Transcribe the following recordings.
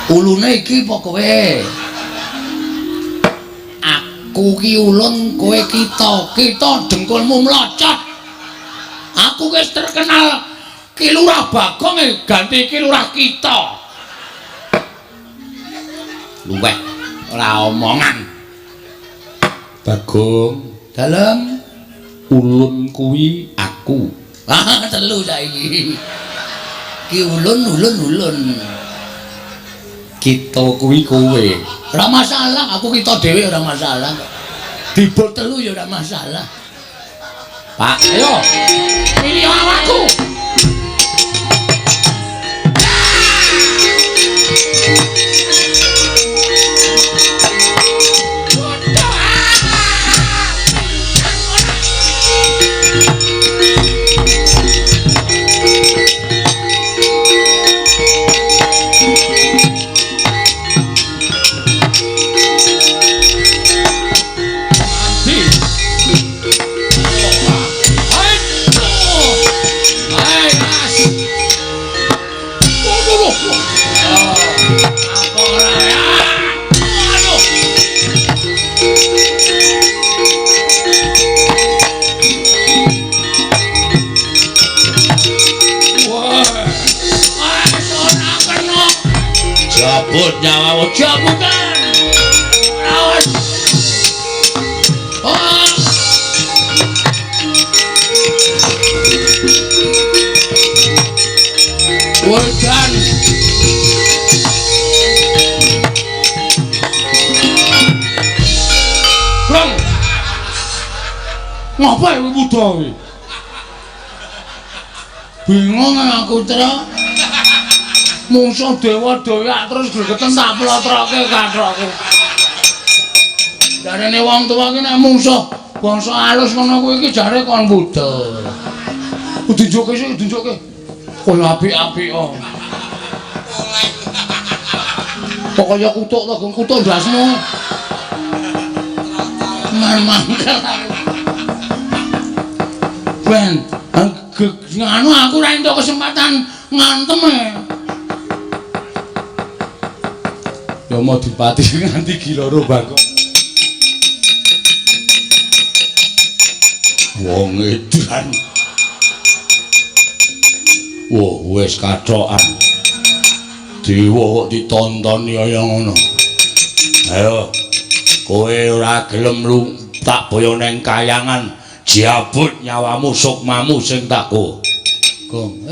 Ulune iki apa kowe? Aku ki ulun, kowe kita. Kita dengkulmu mlocot. Aku wis terkenal Ki Lurah Bagong ganti Ki Lurah kita. Luweh ora omongan. Bagong dalem ulun kuwi aku. Ah, telu saiki. Ki ulun. Kita kuwi kowe. Ora masalah, aku kita dhewe ora masalah. Dibut telu ya ora masalah. Pak, ayo. Pilih awakku. Jabut nyawamu jabutan. Awas. Oh. Wedan. Long. Ngapa iki muda iki? Bingung aku, Tra. Mungsuh dewa doyak terus gregeten tak plotroke kathroke. Jarene wong tuwa ki nek mungsuh bangsa alus ngono kuwi iki jare kon budal. Dijoke sik dijoke. Koyo apik-apik kok. Pokoke kutuk to, kutuk ndasmu. Mangkel aku. Ben, nganu aku ora entuk kesempatan ngantem e. Ya mau dipati nganti giloro Bagong. Wong edan. Wah, wis kathokan. Dewa kok ditontoni kaya ngono. Ayo. Kowe ora gelem lu tak boyo neng kayangan, jabut nyawamu sukmamu sing tak go. Gong,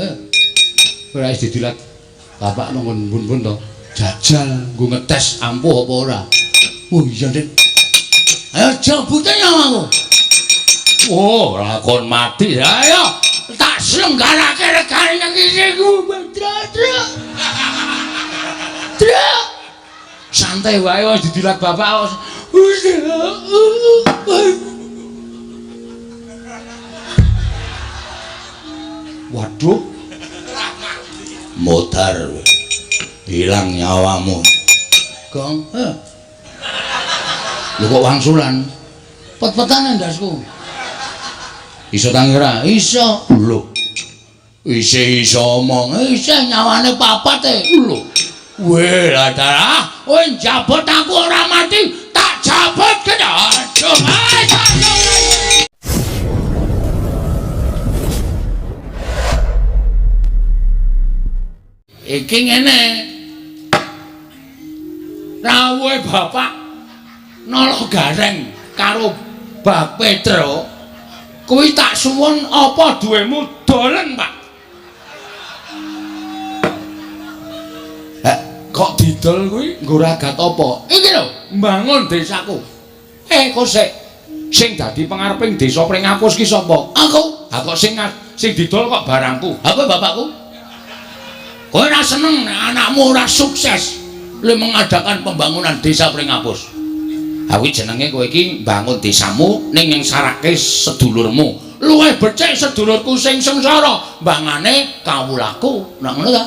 ora wis didilat. Bapak nunggu bun-bun to. Jajal nggo ngetes ampuh apa ora. Oh iya, Den. Ayo jabute nyawamu. Oh, lakon mati. Ayo tak slenggarake regane nang kene ku, Tra. Santai wae wis didilat bapak. Waduh. Modar. Hilang nyawamu. Gong, lho kok wangsulan? Pet-petan ndasku. Iso tangira? Iso. Lho. Iso omong. Iso nyawane papat lho. Weh, ladara. Kowe jabut aku ora mati, tak jabut kena. Iki ngene. Rawuhe bapak nolo gareng karo Mbah Petro kuwi tak suwun apa duwemu dolen, Pak? Kok didol kuwi nggo ragat apa? Iki lho, mbangun desaku. Kok sing dadi pengareping desa Pringapus ki sapa? Aku. Ha kok sing didol kok barangku. Apa bapakku? Kowe ora seneng nek anakmu ora sukses lu mengadakan pembangunan desa Pringapus. Kuwi jenenge kowe iki mbangun desamu ning yang sarake sedulurmu. Luwih becik sedulurku sing sengsara, mbangane kawulaku. Nek ngono ta?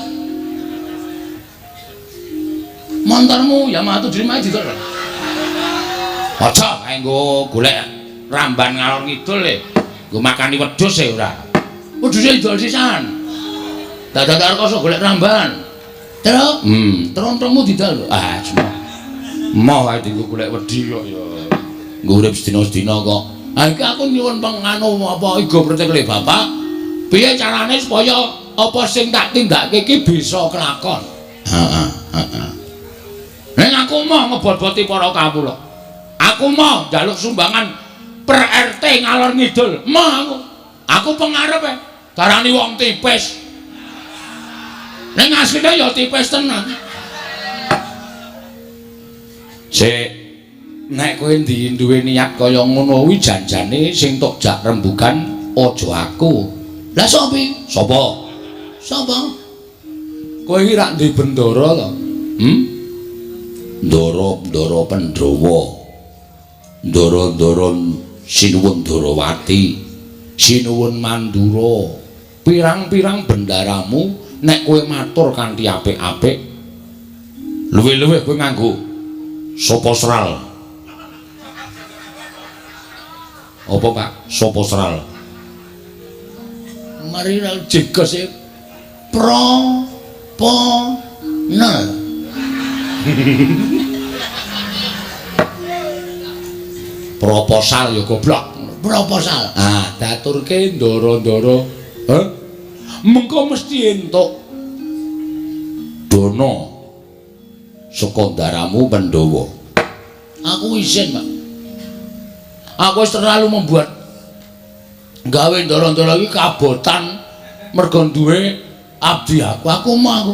Montormu ya matu dirima didol. Aja kae nggo golek ramban ngalor ngidul e. Nggo makani wedhus e ora. Wedhuse idol sisan. Dadak arep kok golek ramban. Terus? Trontongmu didal. Ah, semua. Mau ae dienggo golek wedi kok ya. Nggo urip sedina-sedina kok. Ha iki aku nyuwun penganu apa iga pretekle Bapak. Piye carane supaya apa sing tak tindakke iki bisa kelakon? Heeh. Ning aku mau ngebot-boti para kawula. Aku mau njaluk sumbangan per RT ngalor ngidul. Mau aku. Aku pengarepe darani wong tipis. Ning asline ya tipis tenan. Sik nek kowe duwe niat kaya ngono kuwi janjane sing tok jak rembugan aja aku. Lah sapa? Sapa? Sapa? Kowe iki rak ndek bendara to? Ndara Pandhawa. Ndara Sinuwun Darawati. Sinuwun Mandura. Pirang-pirang bendaramu nek kowe matur kanthi apik-apik luwih-luwih kowe nganggo sapa seral. Apa Pak? Sapa seral? Mari jegos e nel. Proposal ya goblok. Proposal. Ah, daturke ndara-ndara. Hah? Mengko mesti entuk dana saka ndaramu Pandhawa. Aku isin, Pak. Aku wis terlalu membuat gawe ndara-ndara iki kabotan mergo duwe abdi aku. Aku mau aku.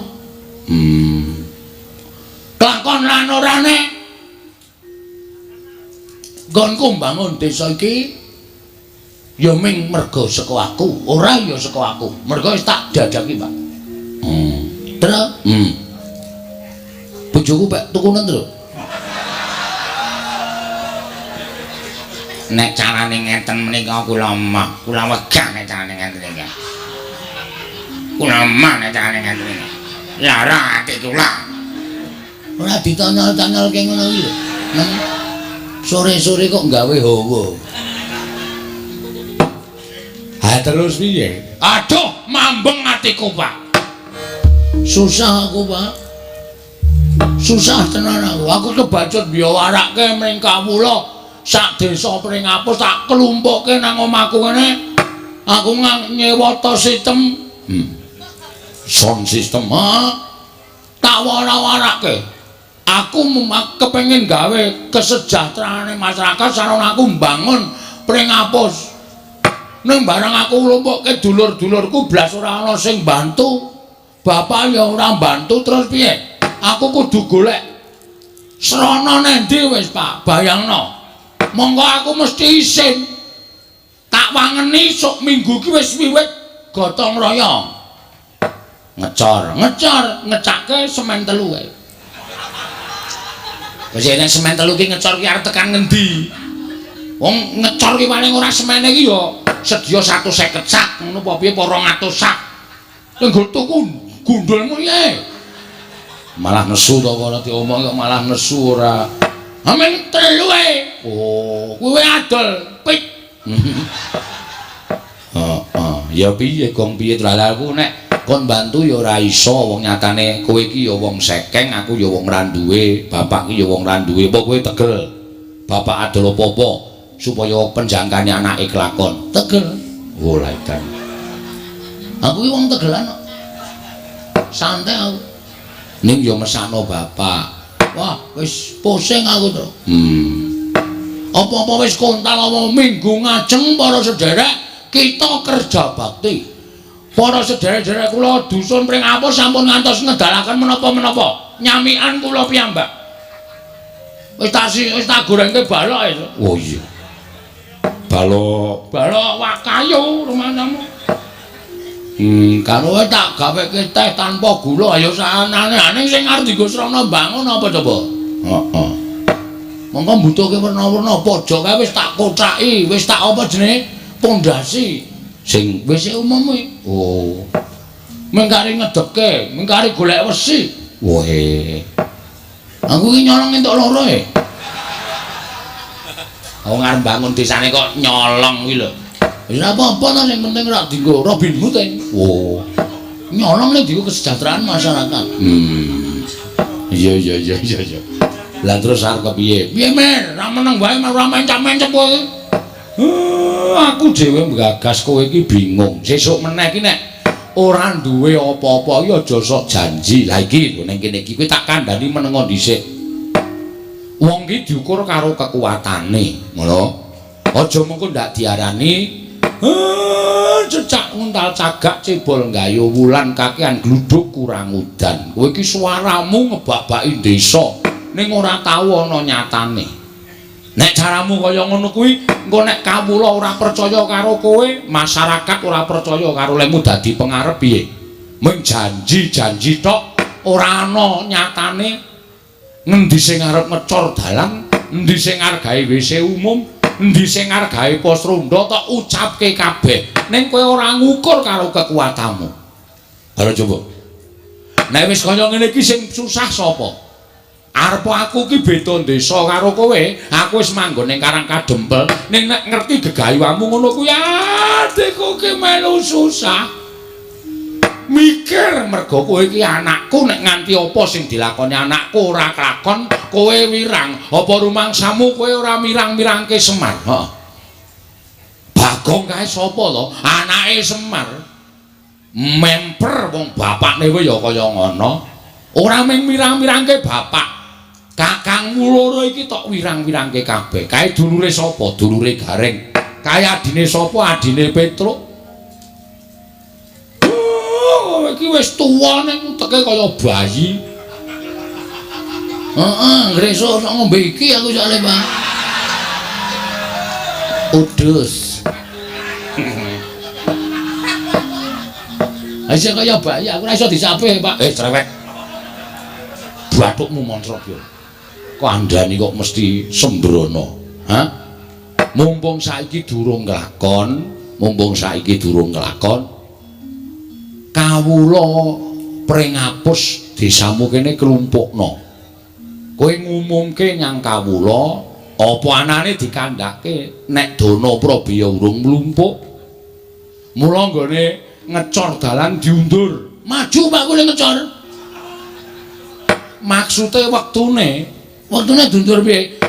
Kelakon lan orane nggonku mbangun desa iki ya ming mergo saka aku, ora ya saka aku. Mergo wis tak dadaki, Pak. Terus? Bojoku Pak tukunen terus. Nek carane ngeten menika kula mah, kula wegah nek carane ngeten iki. Kula mah nek carane ngeten iki. Lara ati kula. Ora ditanyal-tanyalke ngono iki lho. Sore-sore kok gawe hawa. Ha terus piye? Aduh, mambeng atiku, Pak. Susah aku, Pak. Susah tenan aku. Aku kebacut biya warake mring kawula sak desa Pringapus tak kelumpukke nang omahku kene. Aku nyewa to sistem sound system. Tak wara-warake. Aku kepengin gawe kesejahteraane masyarakat sarana aku mbangun Pringapus. Ning bareng aku lumpukke dulur-dulurku blas ora ana sing bantu. Bapak ya ora bantu terus piye? Aku kudu golek srana nendi wis, Pak. Bayangno. Monggo aku mesti isin. Tak wangeni sok minggu ki wis wiwit gotong royong. Ngecake semen 3 kae. Wis nek semen 3 ki ngecor ki arep tekan ngendi? Wong ngecor ki paling ora semene ki ya sedia 150 sak ngono apa piye 200 sak. Engko tuku gundulmu piye? Malah nesu to ora diomong kok malah nesu ora. Amen 3 ae. Oh, kuwi adol pit. Ya piye gong piye dalaku nek kon bantu ya ora iso wong nyatane kowe iki ya wong sekeng, aku ya wong ra duwe, bapak iki ya wong ra duwe. Apa kowe tegel? Bapak adol apa-apa supaya penjangkane anake kelakon. Tegel. Oh, laidan. Aku iki wong tegelan kok. Santai aku. Ning yo mesakno bapak. Wah, wis pusing aku to. Apa-apa wis kontal apa minggu ngajeng para sederek kita kerja bakti. Para sederek-sederek kula dusun Pringapus sampun ngantos ngedalaken menapa-menapa. Nyamikan kula piyambak. Wis tak gorengke balok itu. Oh iya. Balok wakayu rumahmu. Karo tak gaweke teh tanpa gula ayo sanane ning sing arep dienggo srana bangun apa coba? Heeh. Monggo mbutuhke werna-werna pojoke wis tak kothaki, wis tak apa jenenge? Pondasi sing wis umum kuwi. Oh. Mengkari ngedeke, mengkari golek wesi. Wohe. Aku iki nyolong entuk loro e. Wong arep bangun desane kok nyolong kuwi lho. Wis apa-apa to sing penting ora dienggo Robin Hood. Oh. Nyolong ning diku kesejahteraan masyarakat. Iya. Lah terus arep kepiye? Piye men, ra meneng wae ora mencap-mencep kowe. Aku dhewe nggagas kowe iki bingung. Sesuk meneh iki nek ora duwe apa-apa ya aja sok janji. Lah iki ning kene iki kowe tak kandhani menengo dhisik. Wong iki diukur karo kekuatane, ngono. Aja mengko ndak diarani cecak nguntal cagak cebol nggayo wulan kakean gluduk kurang udan. Kowe iki suaramu ngebak-baki desa ning ora tau ana nyatane. Nek caramu kaya ngono kuwi, engko nek kawula ora percaya karo kowe, masyarakat ora percaya karo lemu dadi pengarep piye? Mung janji-janji tok, ora ana nyatane. Ngendi sing arep ngecor dalan, endi sing arep gawe WC umum, endi sing arep gawe pos ronda tok ucapke kabeh. Ning kowe ora ngukur karo kekuatanmu. Ayo coba. Nek wis kaya ngene iki sing susah sapa? Arep aku ki beda desa karo kowe, aku wis manggon ning Karang Kadempel, ning nek ngerti gegayuhanmu ngono kuwi atiku ki melu susah. Mikir mergo kowe iki anakku nek nganti apa sing dilakoni anakku ora kelakon, kowe wirang. Apa rumangsamu kowe ora mirang-mirangke Semar? Heeh. Bagong kae sapa to? Anake Semar. Memper wong bapakne wae ya kaya ngono. Ora mung mirang-mirangke bapak. Kakangmu loro iki tok wirang-wirangke kabeh. Kae dulure sapa? Dulure Gareng. Kae adine sapa? Adine Petruk. Kowe iki wis tuwa ning teke kaya bayi. Heeh, ngresuk sok ngombe iki aku soalé, Pak. Udus. Aja kaya bayi, aku ora iso disape, Pak. Cerewet. Bathukmu montrok yo. Kandhani kok mesti sembrono. Hah? Mumpung saiki durung nglakon, kawula prengapus desamu kene kelumpukna. Kowe ngumumke nyang kawula apa anane dikandhake nek Dana Prabaya urung mlumpuk. Mula nggone ngecor dalan diundur. Maju Pak kowe ngecor. Maksude wektune Dundur piye?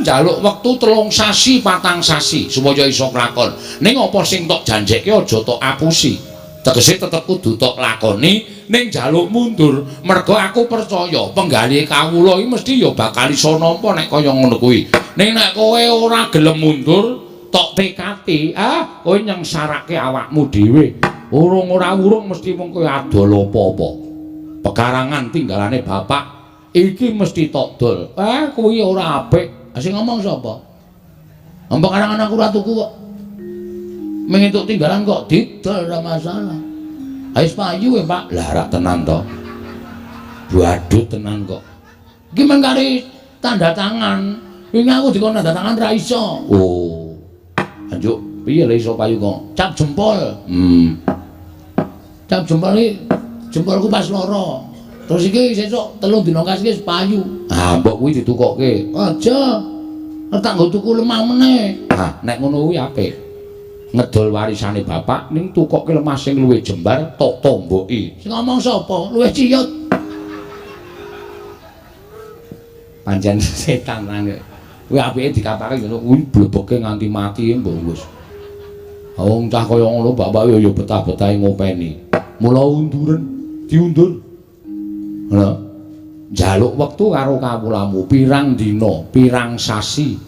Njaluk wektu 3 sasi 4 sasi supaya iso klakon. Ning apa sing tok janjekke aja tok apusi. Tegese tetep kudu tok lakoni ning njaluk mundur. Mergo aku percaya penggali kawula iki mesti ya bakal iso nampa nek kaya ngono kuwi. Ning nek kowe ora gelem mundur, tok tekati, kowe nyengsarake awakmu dhewe. Urung-ora-urung mesti mung kowe adol apa-apa. Pekarangan tinggalane bapak iki mesti tok dol. Kuwi ora apik. Sing ngomong sapa? Ampun karangan aku ora tuku kok. Mengentuk tinggalan kok didol ora masalah. Wis payu Pak. Lah rak tenan to. Waduh tenan kok. Iki mengkari tanda tangan. Wingi aku dikon tanda tangan ra iso. Oh. Anjuk piye lek iso payu kok? Cap jempol. Cap jempol iki jempolku pas loro. Terus iki sesuk 3 dina kasih wis payu. Mbok kuwi ditukokke. Aja. Tak nggo tuku lemah meneh. Nek ngono kuwi apik. Ngedol warisane bapak ning tukokke lemah sing luwih jembar tok tomboki. Sing ngomong sapa? Luwih ciyut. Pancen setan nang. Kuwi apike dikapake ngono kuwi blebeke nganti mati mbok wis. Wong cah kaya ngono bapak yo betah-betahe ngopeni. Mula diundur. Lha njaluk wektu karo kawulamu pirang dina, pirang sasi.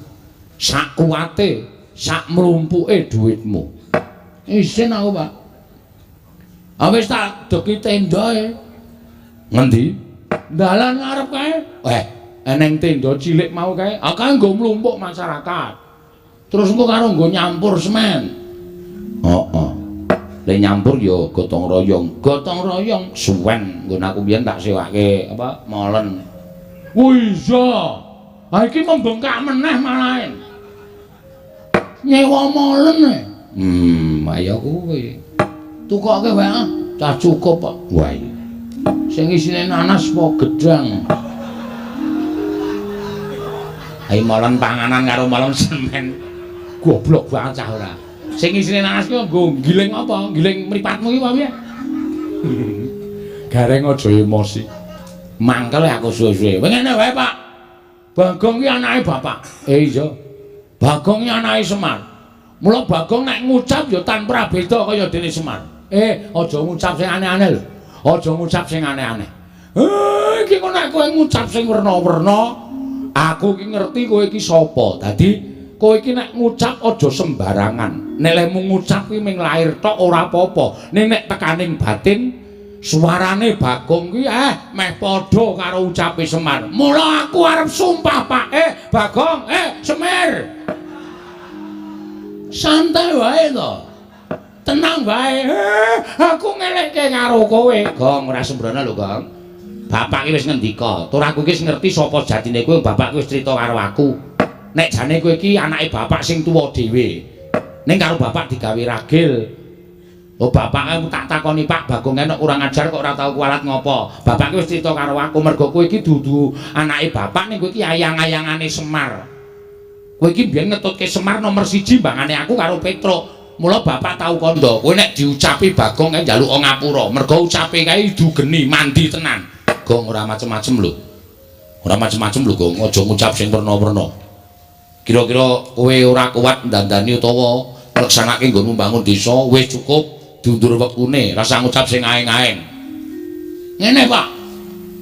Sak kuwate, sak mlumpuke dhuwitmu. Isin aku, Pak. Wis tak deki tendae. Ngendi? Dalan ngarep kae. Eneng tenda cilik mau kae. Kanggo mlumpuk masyarakat. Terus engko karo nggo nyampur semen. Lek nyampur ya gotong royong suwen nggon aku biyen tak sewake apa molen. Iya. Iki membengkak meneh malahe. Nyewa molen. Ayo kuwi. Tukoke wae cah cukup kok. Wah iya. Sing isine nanas apa gedang. Ayo molen panganan karo molen semen. Goblok banget cah ora. Sing isine nanas ki nggo giling apa? Giling mripatmu iki apa piye? Gareng aja emosi. Mangkel aku suwe-suwe. Ngene wae, Pak. Bagong ki anake bapak. Iya. Bagong ki anake Semar. Mula Bagong nek ngucap ya tanpa beda kaya dene Semar. Aja ngucap sing aneh-aneh lho. Aja ngucap sing aneh-aneh. Iki kok nek kowe ngucap sing werna-werna, aku ki ngerti kowe iki sapa. Dadi kowe iki nek ngucap aja sembarangan. Nek lemu ngucap ki ming lair tok ora apa-apa. Ning nek tekaning batin suarane Bagong ki meh padha karo ucape Semar. Mula aku arep sumpah, Pak. Bagong, Semar. Santai wae to. Tenang wae. Aku ngelekke karo kowe. Gong ora sembrono lho, Gong. Bapak ki wis ngendika, tur aku ki wis ngerti sapa jatine kowe. Bapak wis crita karo aku. Nek jane kowe iki anake bapak sing tuwa dhewe. Ning karo bapak digawe ragil. Oh bapak tak takoni Pak Bagong enek kurang ajar kok ora tau kualat ngopo. Bapak ki wis crita karo aku mergo kowe iki dudu anake bapak ning kowe iki ayang-ayangane Semar. Kowe iki biyen ngetutke Semar nomor 1 mbangane aku karo Petruk. Mula bapak tau kandha, kowe nek diucapi Bagong kae njaluk ngapura. Mergo ucape kae dugeni mandi tenan. Gong ora macem-macem lho. Ora macem-macem lho, Gong. Aja ngucap sing werna-werna. Kira-kira kowe ora kuat ndandani utawa ngleksanake nggonmu mbangun desa, wis cukup diundur wektune, rasa ngucap sing aeng-aeng. Ngene, Pak.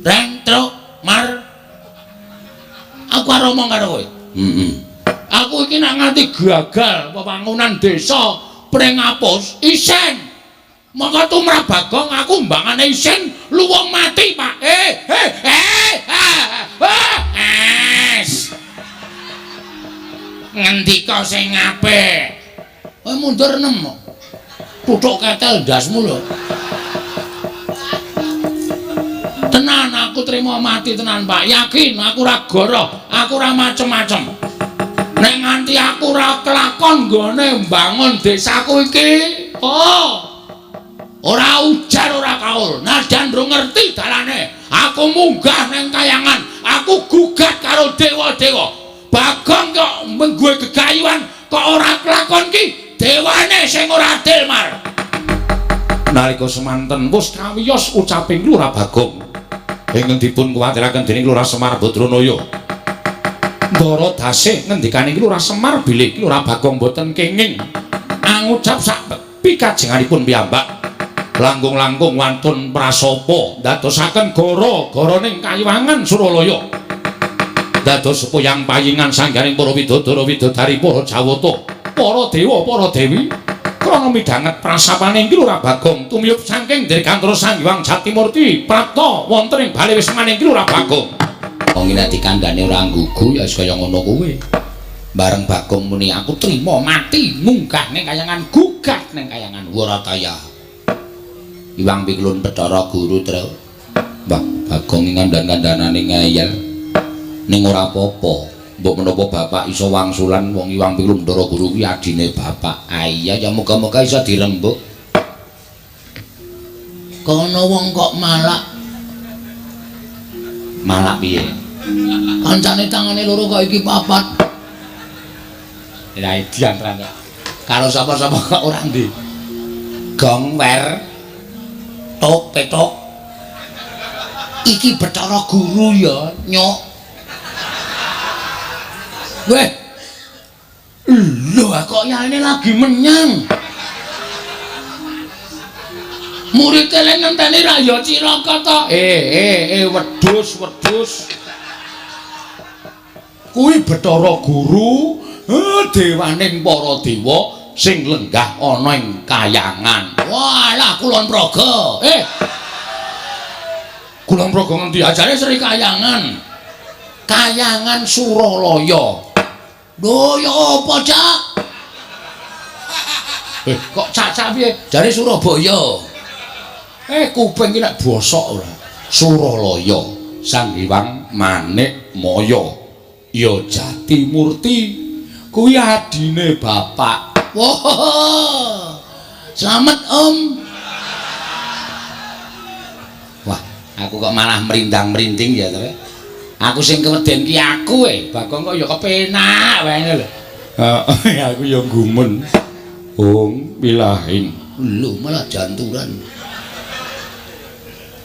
Reng, Truk, Mar. Aku arep omong karo kowe. Aku iki nek nganti gagal pembangunan desa pring ngapus isen. Maka tumrap Bagong aku mbangane isen luwung mati, Pak. Ngendika sing apik. Kowe mundur nem. Tuthuk ketel ndasmu lho. Tenan aku trima mati tenan, Pak. Yakin aku ora goroh, aku ora macem-macem. Nek nganti aku ora kelakon nggone mbangun desaku iki, ora ujar ora kaul, najan durung ngerti dalane. Aku munggah ning kayangan, aku gugat karo dewa-dewa. Bagong kok mengguwe gegayuhan kok ora kelakon ki, dewane sing ora adil, Mar. Nalika semanten wis kawiyos ucaping Lurah Bagong ingkang dipun kuwatiraken dening Lurah Semar Badranaya. Ndara dasih ngendikane iki Lurah Semar bilih iki Lurah Bagong boten kenging ngucap sak pikajenganipun piyambak. Langkung-langkung wantun prasapa ndadosaken gara-garaning Kayiwangan Suralaya. Dados puyang payingan sanggaring para widodara widodari para Jawata, para dewa, para dewi. Krana midhanget prasapane iki Lurah Bagong tumiyup saking Dirgantara Sang Hyang Jatimurti prapta wonten ing bale wismaning iki Lurah Bagong. Wong nek dikandhane ora nggugu ya wis kaya ngono kuwi. Bareng Bagong muni aku trima mati munggah ning kayangan gugat ning kayangan Warataya. Iwang Pikulun Bathara Guru Tru. Mbah Bagong ngandhan-kandhanane ngeyel. Ning ora apa-apa. Mbok menapa bapak iso wangsulan wong Iwang Pikulun Bathara Guru kuwi adine bapak. Iya ya muga-muga iso dirembuk. Kono wong kok malak. Malak piye? Kancane tangane loro kok iki papat. Lah diantran karo sapa-sapa kok ora ndi. Gong wer. Tok petok. Iki Bathara Guru ya, Nyok. Weh. Lho kok yaene lagi menyang. Murid ele ngenteni ra ya cilaka to. Wedhus. Kuwi Bathara Guru, dewaning para dewa sing lenggah ana ing kayangan. Walah Kulon Praga. Kulon Praga ngendi ajare Sri Kayangan. Kayangan Suralaya. Lho ya apa, Cak? Kok Cak piye? Jare Surabaya. Kuping iki nek bosok ora. Suralaya, Sang Hyang Manikmaya. Ya Jatimurti kuwi adine bapak. Wah. Selamat Om. Wah, aku kok malah merindang-merinding ya, Tre. Aku sing keweden ki aku Bagong kok ya kepenak wae lho. Heeh, aku ya gumun. Om pilahing. Lho malah janturan.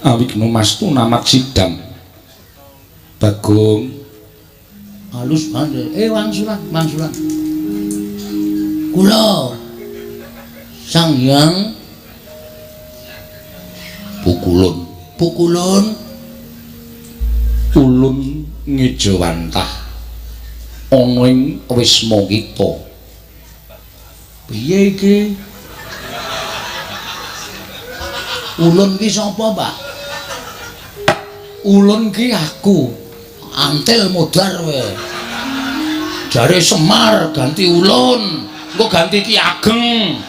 Awigna mastu namat sidang. Bagong halus banget. Wangsulan. Kula Sang Hyang Pukulun ulun ngejawantah ana ing wisma kita. Piye iki? Ulun ki sapa, Pak? Ulun ki aku. Antil modar we. Jare Semar ganti ulun, engko ganti Ki Ageng.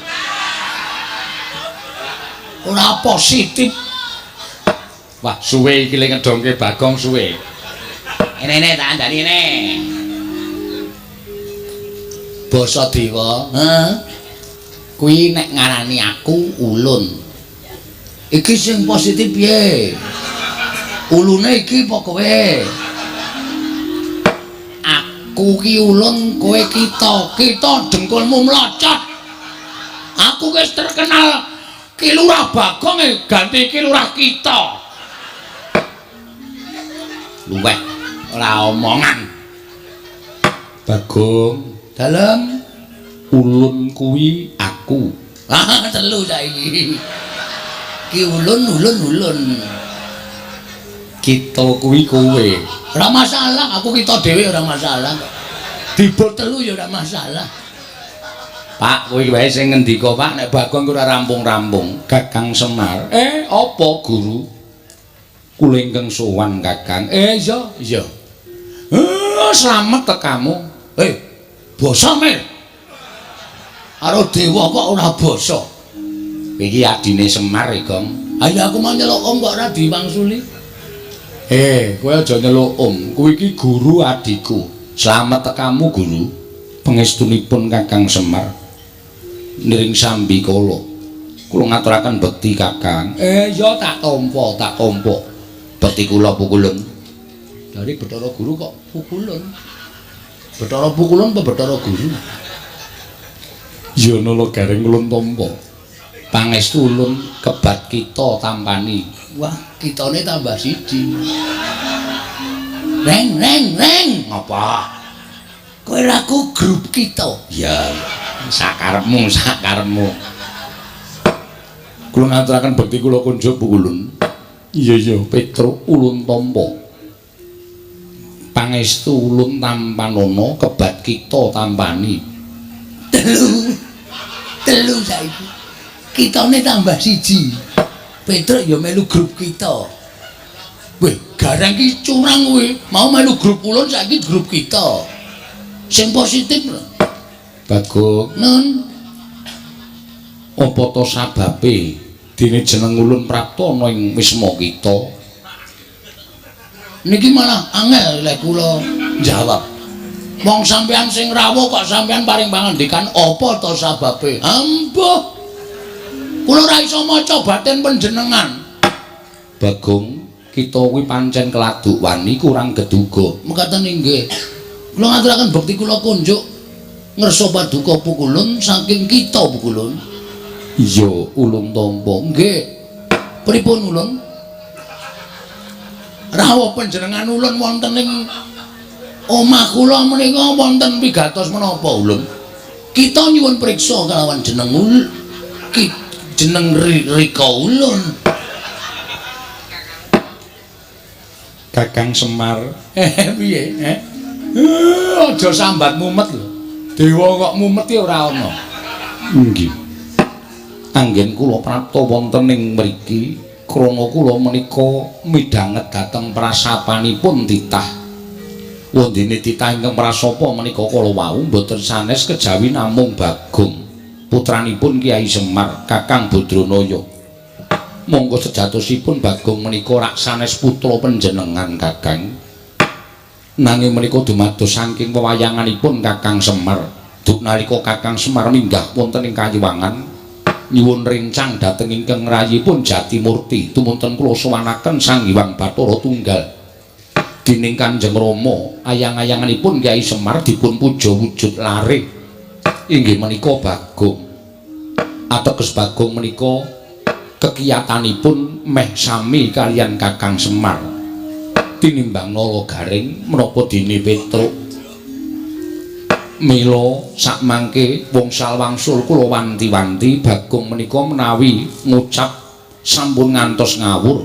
Ora positif. Wah, suwe iki le ngedongke Bagong suwe. Ini tak andani ne. Basa Dewa, kuwi nek ngarani aku ulun. Iki sing positif piye? Ulune iki apa kowe? Aku ki ulun, kowe kita dengkulmu mlocot. Aku wis terkenal Ki Lurah Bagong ganti Ki Lurah kita. Luweh ora omongan. Bagong, Dalem ulun kuwi aku. Ah, telu saiki. Ki ulun. Kita kuwi kowe. Ora masalah, aku kita dhewe ora masalah kok. Dibot telu ya ora masalah. Pak, kowe wae sing ngendika, Pak, nek Bagong ora rampung-rampung. Kakang Semar. Apa Guru? Kula ingkang sowan Kakang. Iya. Slamet tekamu. Basa Mir. Karo dewa kok ora basa. Iki adine Semar, Gong. Ayo aku mau nyeluk om kok ora diwangsuli. Kowe aja nyeluk om. Kowe iki guru adikku. Slamet tekamu, Guru. Pangestunipun Kakang Semar. Niring sambi kala. Kula ngaturaken bekti Kakang. Ya tak tampa. Bekti kula Pukulun. Dari Bathara Guru kok Pukulun. Bathara Pukulun apa Bathara Guru? Ya nala gareng ulun tampa. Pangestu ulun kebat kita tampani. Wah, kitane tambah siji. Reng. Apa? Kowe laku grup kita. Ya, sakarepmu. Kula ngaturaken bekti kula kunjuk Pukulun. Iya, Petruk ulun tampa. Pangestu ulun tampanana kebat kita tampani. Telu saiki. Kitane tambah siji. Petruk ya melu grup kita. Weh, garang ki curang kuwi. Mau melu grup ulun saiki grup kita. Sing positif lho. Bagong, Nun. apa to sababe dene jeneng ulun prapta ana ing wisma kita? Niki malah angel lek kula jawab. Wong sampean sing rawuh kok sampean paring pangandikan apa to sababe? Ambuh. Kula ora iso maca batin panjenengan. Bagong, kita kuwi pancen keladuk wani kurang geduga. Mekaten inggih. Kula ngaturaken bekti kula kunjuk ngersa paduka Pukulun saking kita Pukulun. Iya, ulun tampa. Nggih. Pripun ulun? Rawuh panjenengan ulun wonten ing omah kula menika wonten pigatos menapa ulun? Kita nyuwun priksa kalawan jeneng jeneng Rika ulun. Kakang Semar. Piye? Aja sambat mumet lho. Dewa kok mumet ya ora ana. Nggih. Anggen kula prapta wonten ing mriki krana kula menika midhanget dhateng prasapanipun titah. Wondene titah ingkang prasapa menika kala wau mboten sanes kejawi namung Bagong, putranipun Kyai Semar, Kakang Badranaya. Monggo sejatosipun Bagong menika rak sanes putra panjenengan Kakang. Nanging menika dumados saking wewayanganipun Kakang Semar. Duk nalika Kakang Semar minggah wonten ing Kayuwangan nyuwun rencang dhateng ingkang rayipun Jatimurti tumunten kula sowanaken Sang Hyang Bathara Tunggal. Dening Kanjeng Rama ayang-ayanganipun Kyai Semar dipun puja wujud lare. Inggih menika Bagong. Ateges Bagong menika kekiyatanipun meh sami kalian Kakang Semar tinimbang Nalagaring menapa dene Petruk mila sakmangke wangsul wangsul kula wanti-wanti Bagong menika menawi ngucap sampun ngantos ngawur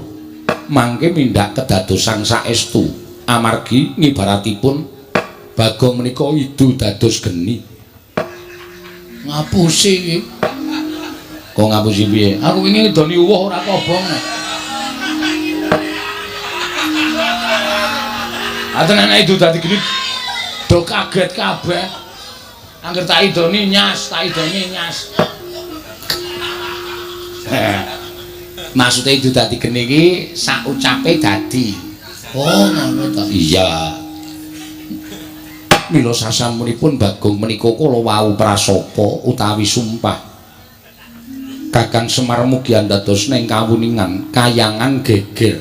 mangke mindhak kedadosan saestu amargi ngibaratipun Bagong menika idu dados geni ngapusi iki kok ngapusi piye aku wingi ngedoni uwuh ora kobong atenan idu dadi geni do kaget kabeh angger tak idoni nyas maksudnya itu dadi geni iki sak ucape dadi oh ngono to iya mila sasampunipun Bagong menika kala wau prasapa utawi sumpah Kakang Semar mugi dados ning kawuningan kayangan geger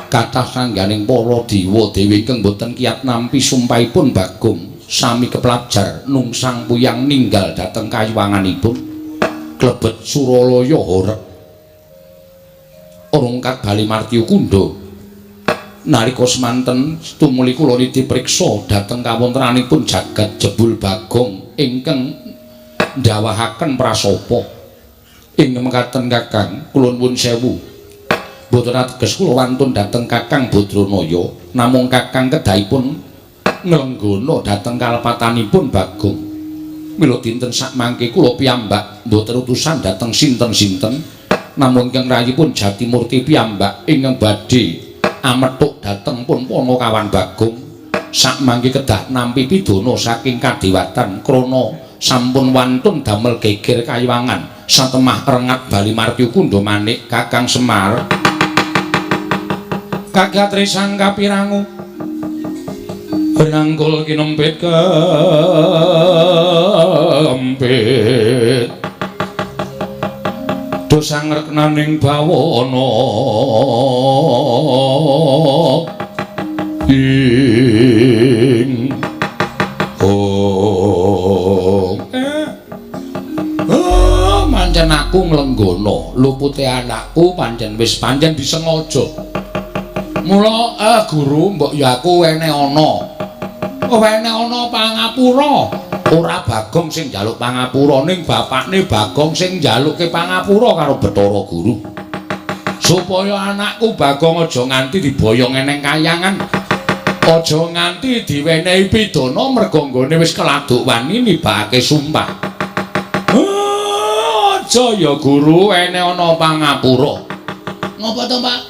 kathah sangganing para dewa dewi ingkang boten kiyat nampi sumpahipun Bagong sami keplajar nungsang puyang ninggal dhateng kayuwanganipun klebet Suralaya horeg Rungkat Bali Martya Kundha nalika semanten tumuli kula dipriksa dhateng kawontenanipun jagat jebul Bagong ingkang ndawahaken prasapa ing mekaten Kakang kula nuwun sewu boten ateges kula wantun dhateng Kakang Badranaya namung Kakang kedahipun nglenggana dhateng kalepatanipun Bagong mila dinten sakmangke kula piyambak boten utusan dhateng sinten-sinten namung ingkang rayipun Jatimurti piyambak ingkang badhe amethuk dhateng pun Panakawan Bagong sakmangke kedah nampi pidana saking kadewatan krana sampun wantun damel geger kayuwangan satemah rengat Bali Martya Kundha manik Kakang Semar kagatri sang kapirangu benangkul kinempit kempit dosa ngreknaning bawana ing pancen aku nglenggana lupute anakku pancen wis pancen disengaja mula guru mbok ya aku wene ana pangapura ora Bagong sing njaluk pangapura ning bapakne Bagong sing njalukke pangapura karo Bathara Guru supaya anakku Bagong aja nganti diboyong eneng kayangan aja nganti diwenehi pidana merga nggone wis keladuk wani nibake sumpah aja ya Guru ene ana pangapura ngopo to Pak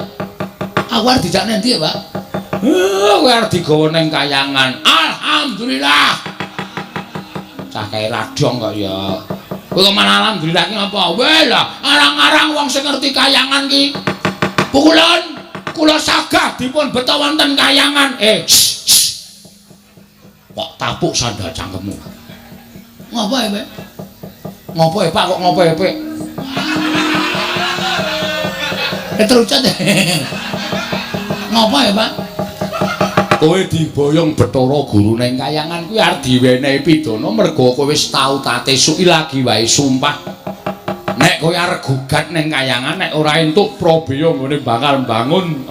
aku arep dijak nendi ya Pak kowe arep digawa ning kayangan alhamdulillah cah kae radong kok ya. Kowe kok malah alhamdulillah ki ngapa? Weh lah, arang-arang wong sing ngerti kayangan ki. Pukulun, kula sagah dipun beto wonten kayangan. Kok tapuk sandal cangkemmu. Ngapa ya, Pak? Ngapa ya, Pak? Kok ngapa ya, Pak? Terucat. Ngapa ya, Pak? Kowe diboyong Bathara Guru ning kayangan kuwi arep diwenehi pidana merga kowe wis tau tatesuki lagi wae sumpah. Nek kowe arep gugat ning kayangan nek ora entuk Prabeya nggone bakal bangun.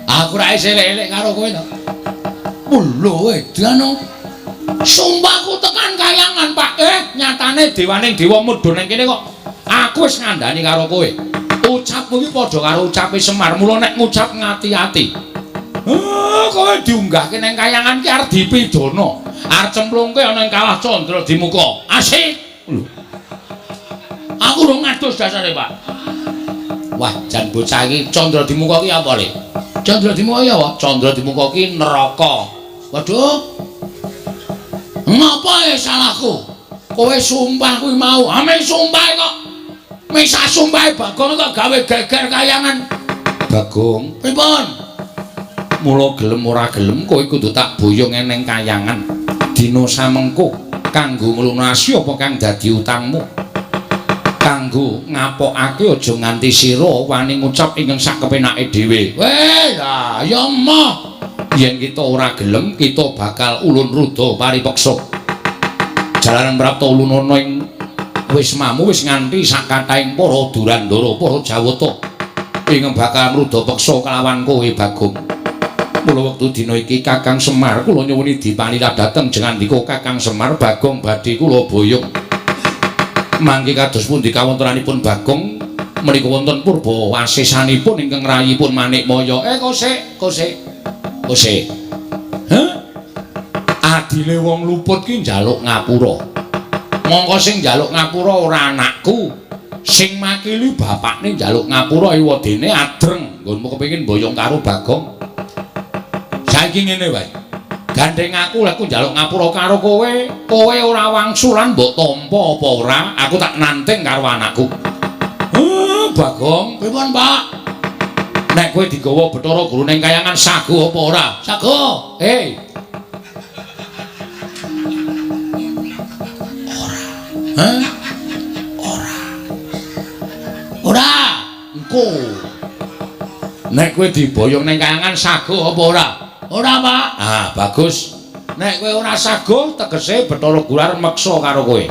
Aku ra elek-elek karo kowe to. Lho edan. Sumpahku tekan kayangan, Pak. Nyatane dewaning dewa mudhun ning kene kok aku wis ngandani karo kowe. Ucapku iki padha karo ucape Semar, mula nek ngucap ngati-ati. Kowe diunggahke ning kayangan ki arep dipidana. Arep cemplungke ana ing kawah Candra Dimuka. Asik. Lho. Aku ora ngadus dasare, Pak. Wah, jan bocah iki Candra Dimuka ki apa, Le? Candra Dimuka ya apa? Candra Dimuka ki neraka. Waduh. Ngapa ya salahku? Kowe sumpah kuwi mau. Ame sumpah kok. Misa sumpah Bagong kok gawe geger kayangan. Bagong, pripun? Mula gelem ora gelem kowe kudu tak boyong eneng kayangan dina samengko kanggo nglunasi apa kang dadi utangmu kanggo ngapokake aja nganti sira wani ngucap ingkang sak kepenake dhewe weh lah ya moh yen kita ora gelem kita bakal ulun ruda paripeksa jalaran prapta ulun ana ing Wismamu wis nganti sakataing para Durandara para Jawata ing bakal mruda peksa kelawan kowe Bagong. Mula wektu dina iki Kakang Semar kula nyuwuni dipanilah dhateng jengandika Kakang Semar Bagong badhe kula boyong. Mangke kados pundi kawontenanipun Bagong menika wonten purba wasesanipun ingkang rayipun Manikmaya. Kose. Hah? Adile wong luput ki njaluk ngapura. Mongko sing njaluk ngapura ora anakku. Sing makili bapakne njaluk ngapura ewadene adreng nggonmu kepengin boyong karo Bagong. Saiki ngene wae. Gandeng aku lek njaluk ngapura karo kowe, kowe ora wangsulan mbok tampa apa ora, aku tak nanting karo anakku. Bagong, pripun, Pak? Nek kowe digawa Bathara Guru ning kayangan sago apa ora? Sago. Hah? Ora. Engko. Nek kowe diboyong ning kayangan sago apa ora? Ora, Pak. Ah, bagus. Nek kowe ora sago, tegese Bathara Guru arep meksa karo kowe.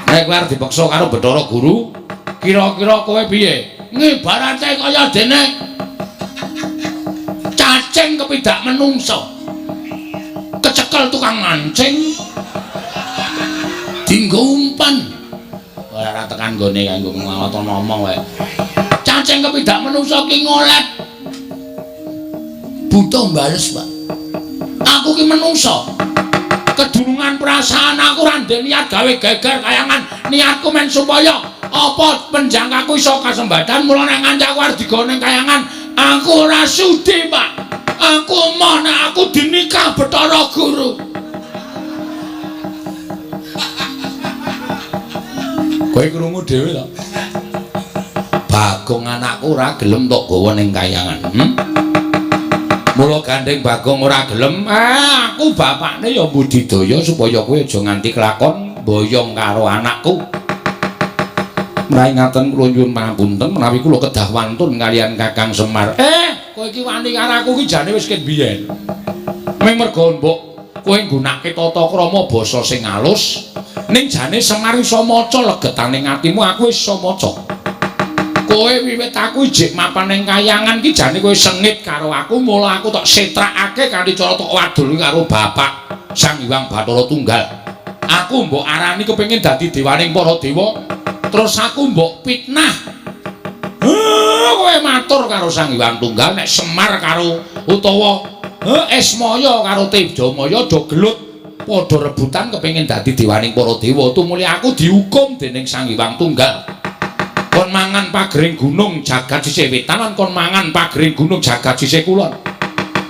Nek kowe arep dipeksa karo Bathara Guru, kira-kira kowe piye? Ngibarate kaya dene cacing kepidak menungso. Kecekel tukang mancing. Dinggo umpan. Ora tekan gone kanggo ngomong wae. Cacing kepidak menungso ki ngolet. Butuh bales, Pak. Aku ki menungso. Kedurungan perasaan aku ora ndek niat gawe geger kayangan. Niatku men supaya apa penjangkaku iso kasembadan mula nek ngancaku arep digone kayangan. Aku ora sudi, Pak. Aku mau nek aku dinikah Bathara Guru. Kowe krungu dhewe to. Bagong anakku ora gelem tok gawa ning kayangan. Mula gandeng Bagong ora gelem, aku bapakne ya budidaya supaya kowe aja nganti kelakon boyong karo anakku. Menawi ngaten kula nyuwun pangapunten menawi kula kedah wantun kalian Kakang Semar. Kowe iki wani karo aku ki jane wis ket biyen. Ming mergo mbok kowe nggunakake tata krama basa sing alus. Ning jane Semar iso maca legetane atimu aku wis iso maca. Kowe wiwit aku ijik mapan ning kayangan ki jane kowe sengit karo aku mula aku tok setrakake kanthi cara tok wadul karo bapak Sang Hyang Bathara Tunggal. Aku mbok arani kepengin dadi dewaning para dewa, terus aku mbok fitnah. Kowe matur karo Sang Hyang Tunggal nek Semar karo utawa Esmaya karo Tejamaya do gelut padha rebutan kepengin dadi dewaning para dewa. Tumuli aku dihukum dening Sang Hyang Tunggal. Kon mangan pagering gunung jagat sisih wetan lan kon mangan pagering gunung jagat sisih kulon.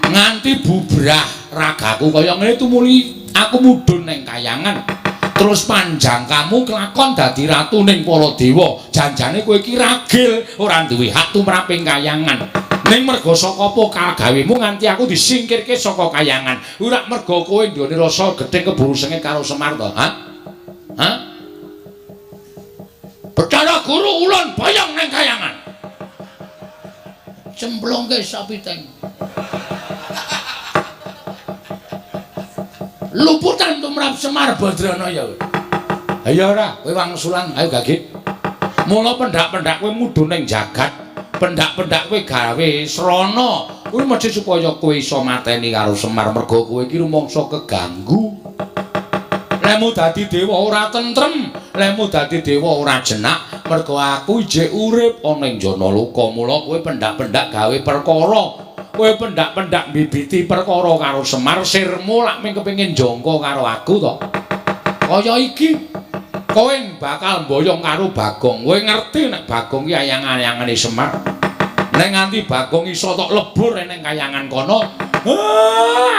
Nganti bubrah ragaku kaya ngene tumuli aku mudhun ning kayangan. Terus panjang kamu kelakon dadi ratu ning para dewa. Janjane kowe iki ragil ora duwe hak tumraping kayangan. Ning merga saka apa kagawemu nganti aku disingkirke saka kayangan. Ora merga kowe ndone rasa gedhe keburu sengit karo Semar to, ha? Bathara Guru ulun boyong ning kayangan. Cemplungke sapiteng. Luputan tumrap Semar Badrana ya. Ayo ora, kowe wangsulan, ayo gagit. Mula pendak-pendak kowe mudhun ning jagat. Pendak-pendak kowe gawe srana. Kuwi mesti supaya kowe iso mateni karo Semar merga kowe iki rumangsa keganggu. Lemu dadi dewa ora tentrem, lemu dadi dewa ora jenak, mergo aku ijik urip ana ing jana luka. Mula kowe pendak-pendak gawe perkara. Kowe pendak-pendak bibiti perkara karo Semar, sirmu lak ming kepengin jangka karo aku to. Kaya iki kowe bakal mboyong karo Bagong. Kowe ngerti nek Bagong ki ayang-ayangane Semar. Nek nganti Bagong iso tok lebur ning kayangan kono,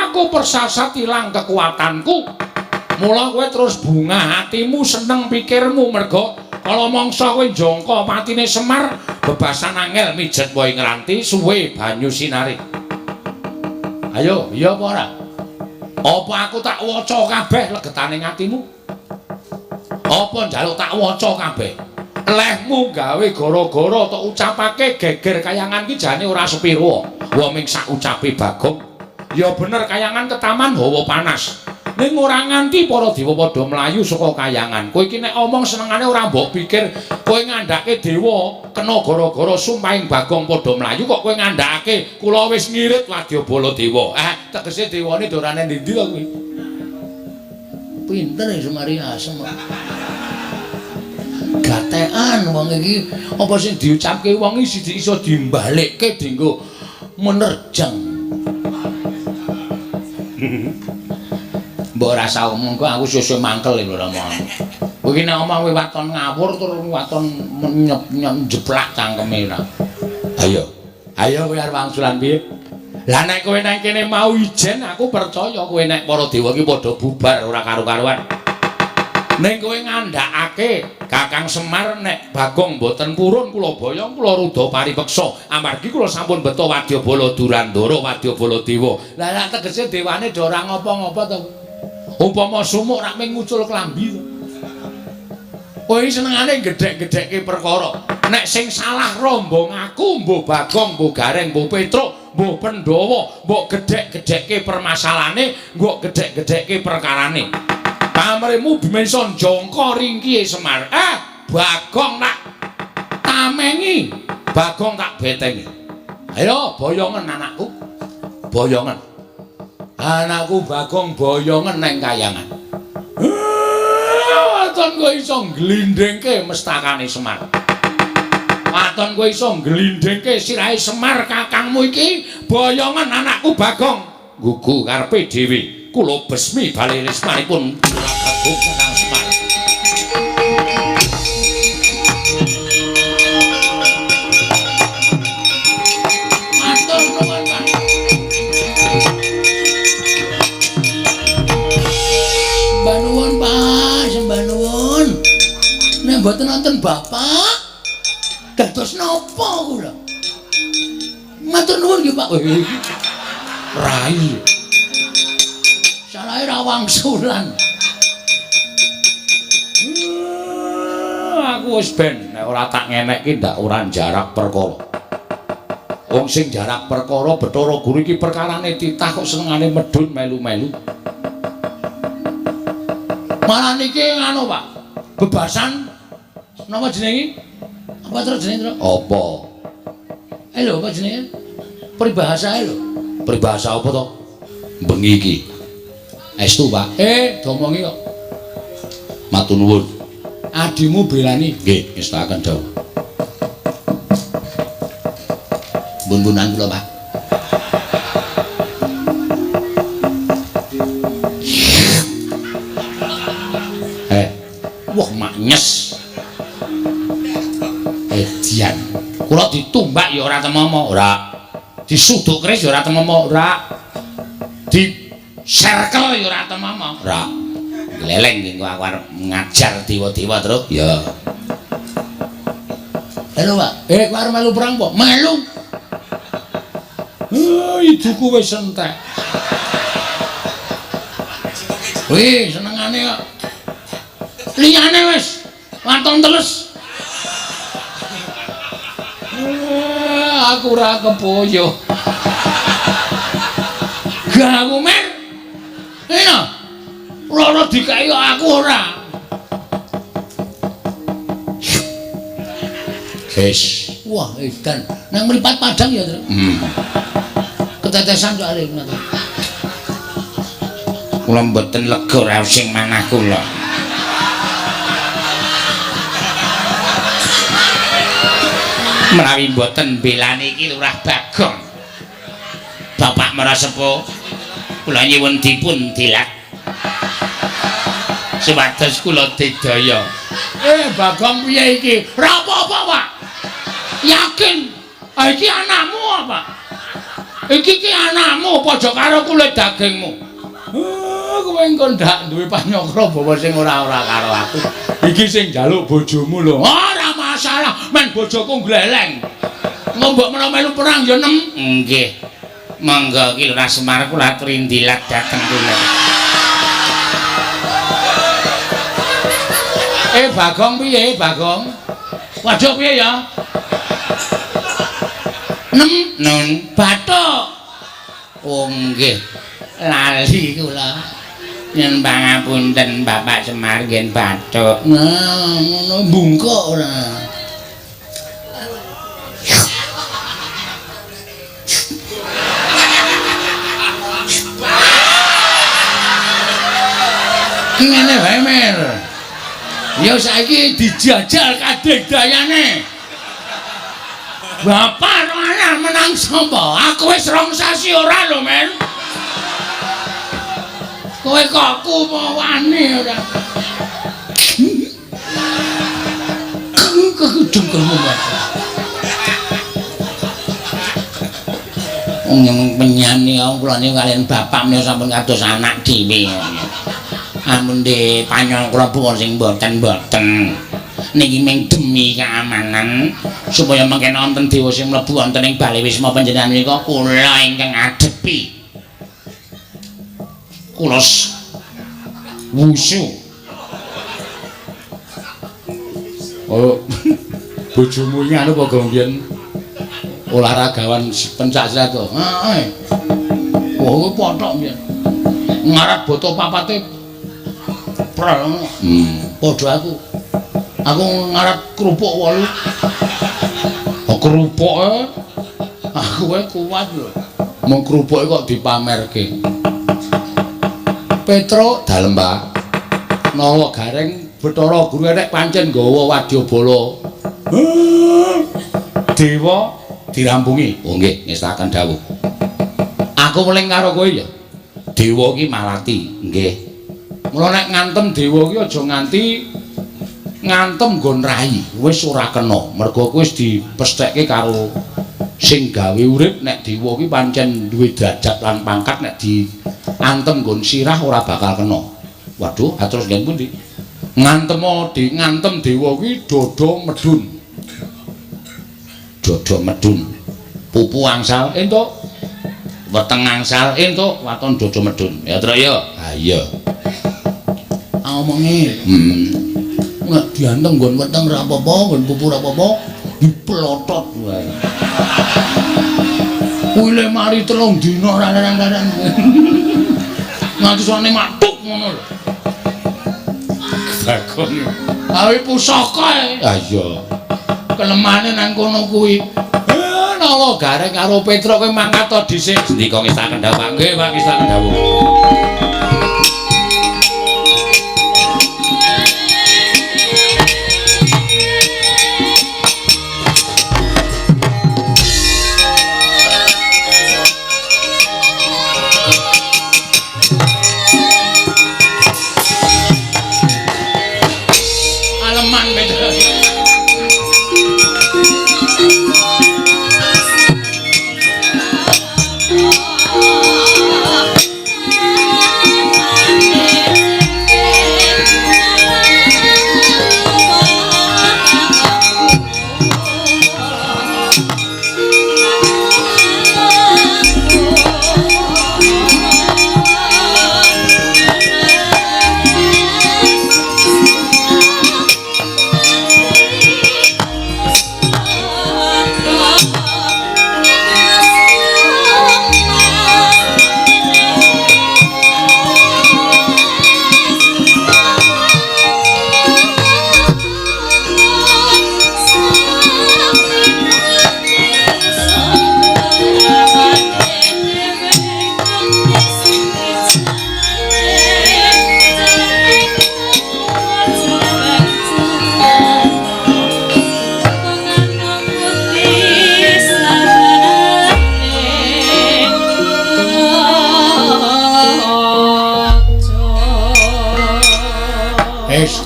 aku persasat ilang kekuatanku. Mula kowe terus bungah atimu, seneng pikirmu merga kala mangsa kowe njangka patine Semar, bebasan angel mijet wae ngranti suwe banyu sinari. Ayo, iya apa ora? Apa aku tak waca kabeh legetane atimu? Apa njaluk tak waca kabeh? Lehmu gawe gara-gara tok ucapake geger kayangan ki jane ora sepiro. Wa ming sak ucape Bagong. Ya bener kayangan ketaman hawa panas. ning ora nganti para dewa padha mlayu saka kayangan. Kowe iki nek omong senengane ora mbok pikir kowe ngandhake dewa kena gara-gara sumpahing Bagong padha mlayu kok kowe ngandhake kula wis ngirit Wadyabala dewa. Tegese dewane dorane ndi to kowe? Pinter ya Semari asem. Gatekan wong iki apa sing diucapke wong iki iso dimbalikke dienggo menerjang. Mbok rasa omong kok aku sesuk mangkel lho ngomong. Kowe iki nek omong waton ngawur tur waton njeplak cangkeme ora. Ayo kowe arep wangsulan piye? Lah nek kowe nang kene mau ijen aku percaya kowe nek para dewa iki padha bubar ora karo-karuan. Ning kowe ngandhakake Kakang Semar nek Bagong mboten purun kula boyong kula rudha paripeksa amargi kula sampun beto Wadyabala Durandara Wadyabala dewa. Lah tegese dewane do ora ngapa-ngapa to. Umpama sumuk rak ming ngucul klambi to. Kowe senengane gedhek-gedhekke perkara. Nek sing salah rombong aku mbuh Bagong mbuh Gareng mbuh Petruk mbuh Pandhawa mbok gedhek-gedhekke permasalahane mbok gedhek-gedhekke perkarane. Pamrihmu bimenson jangka ringkihe Semar. Bagong tak tamengi, Bagong tak betengi. Ayo boyongan anakku. Boyongan. Anakku Bagong boyongan neng kayangan. Waton kowe iso glindhengke mestakane Semar. Waton kowe iso glindhengke sirahe Semar kakangmu iki boyongan anakku Bagong. Gugu karepe dhewe. Kula besmi bali resmanipun Bagong Kakang Semar. Matur nuwun, Pak. Mbah nuwun, Pak, sembah nuwun. Nek mboten wonten Bapak, dados napa kula? Matur nuwun nggih, Pak. Rai. Salahe ra wangsulan. Aku wis ben nek ora tak ngenekke ndak ora jarak perkara. Wong sing jarak perkara Bathara Guru iki perkarane titah kok senengane medhun melu-melu. Malah niki anu, Pak. Bebasan napa jenenge? Apa terus jenenge, Tru? Apa? Lho, apa jenenge? Peribahasa lho. Peribahasa apa to? Bengi iki. Estu, Pak. Domongi kok. Matur nuwun. Adimu belani. Nggih, ngestakaken dawuh. Bun-bunan kula, Pak. Wah, maknyes. Edian. Kula ditumbak ya ora temomo, ora. Disuduk keris ya ora temomo, ora. Circle ya ora temomo. Ora. Leleng iki aku arep ngajar dewa-dewa terus. Ya. Halo, Pak. Kowe arep melu perang apa? Melu. Ibuku wis entek. Wih, senengane kok. Liyane wis waton teles. Aku ora kepoyo. Gamu men. Eno. Ora dikai aku ora. Wis. Wah, edan. Nang mripat Padang ya, Tru. Ketetesan soalé ngono. Kula mboten lega ora sing manah kula. Menawi mboten belane iki Lurah Bagong. Bapak Marasepo kula nyuwun dipun dilat. Supados kula didaya. Bagong piye iki? Ora apa-apa, Pak. Yakin? Iki anakmu apa? Iki anakmu padha karo kulit dagingmu. Kowe engko ndak duwe panyokro bawa sing ora-ora karo aku. Iki sing njaluk bojomu lho. Ora masalah, men bojoku gleleng. Ngombok menawa melu perang ya nem. Nggih. Monggo iki Lurah Semar kula trindilat dateng kula. Bagong piye, Bagong? Waduh piye ya? Nun Bathuk. Oh nggih. Lali kula. Yen pangapunten Bapak Semar ngen bathuk. Nah, ngono bungkuk ora. Ngene wae Mer. Ya saiki dijajal kadegdayane. Bapak ana menang sapa? Aku wis rong sasi ora lho, Men. Kowe kok kuwani ora. Kegedung kamu. Wong penyanyi kula niku kalian bapak menika sampun kados anak dhewe. Amun de panyong kula buwon sing mboten. Niki ming demi keamanan supaya mangke wonten dewa sing mlebu wonten ing Bali Wisma panjenengan menika kula ingkang adepi. Kula wusu. Oh, bojomu iki anu apa gombiyen olahragawan pencak silat to. Heeh. Oh, pothok mbiyen. Ngarat boto papate prel. Padha aku. Aku ngarat kerupuk 8. Oh, kerupuke. Aku wae kuat lho. Mung kerupuke kok dipamerke. Petro dalem, Pak. Nawa gareng Bathara Guru nek pancen nggawa wadyabala. Dewa dirampungi. Oh nggih, ngestaken dawuh. Aku muling karo kowe ya. Dewa iki malati, nggih. Mula nek ngantem dewa iki aja nganti ngantem nggon rai, wis ora kena. Mergo kowe wis dipesthekke karo sing gawe urip. Nek dewa iki pancen duwe derajat lan pangkat, nek diantem nggon sirah ora bakal kena. Waduh, atus ngen pundi? Ngantem dewa kuwi dodo medun. Dodo medun. Pupu angsal entuk. Weteng angsal entuk, waton dodo medun. Ya, Tru ya. Ha iya. Omonge. Nek diantem nggon weteng ra apa-apa, nggon pupu ra apa-apa, diplotot wae. Kuwi le mari 3 dina rarang-rarang. Nganti sone matuk ngono lho. Bakon. Awi pusaka. Ha iya. Kelemane nang kono kuwi. Nawa gareng karo Petro kowe mangkat to dhisik. Ndika ngestaken dawuh. Nggih, Pak, ngestaken dawuh.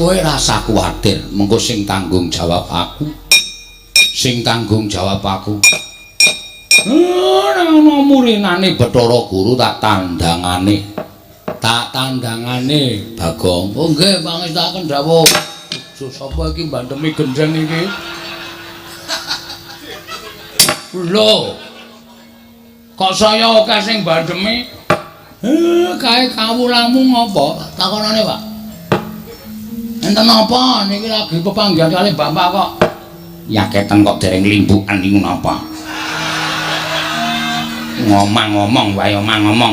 Kowe rasa kuwatir, mengko sing tanggung jawab aku. Sing tanggung jawab aku. Ora ana murinane Bathara Guru tak tandangane. Tak tandangane Bagong. Oh nggih, pangestaken dawuh. Sapa iki mbandemi gendeng iki? Lho. Kok saya akeh sing mbandemi? Kae kawulamu ngopo? Takonane, Pak. Enten apa niki lagi pepanggihan kali Bapak kok yaketen kok dereng limbukan niku napa? Ngomong-ngomong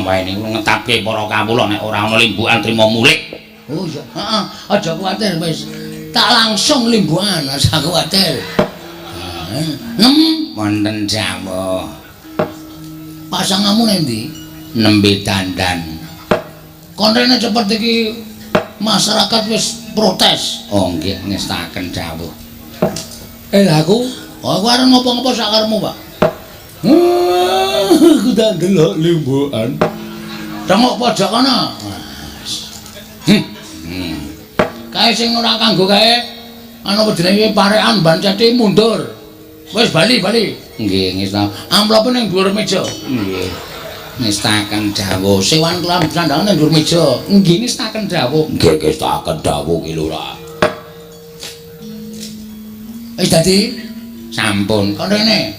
wae niku ngetapke para kawula nek ora ana limbukan trima mulik. Oh iya, heeh, aja kuwatir wis. Tak langsung limbukan, aja kuwatir. Wonten jawuh. Pasanganmu endi? Nembe dandan. Kon rene cepet iki masyarakat wis protes. Oh nggih ngestaken dawuh. Lha aku arep ngopo-ngopo sak karepmu, Pak? Aku tak ndelok limbukan. Tengok pojok kono. Kae sing ora kanggo kae ana wedine iki parekan ban ceti mundur. Wis bali. Nggih ngesta. Amplope ning dhuwur meja. Nggih. Ngestaken dawuh. Sewan kelam sandangan ning dhuwur meja. Nggih ngestaken dawuh. Nggih ngestaken dawuh ki Lurah. Wis dadi sampun kon rene.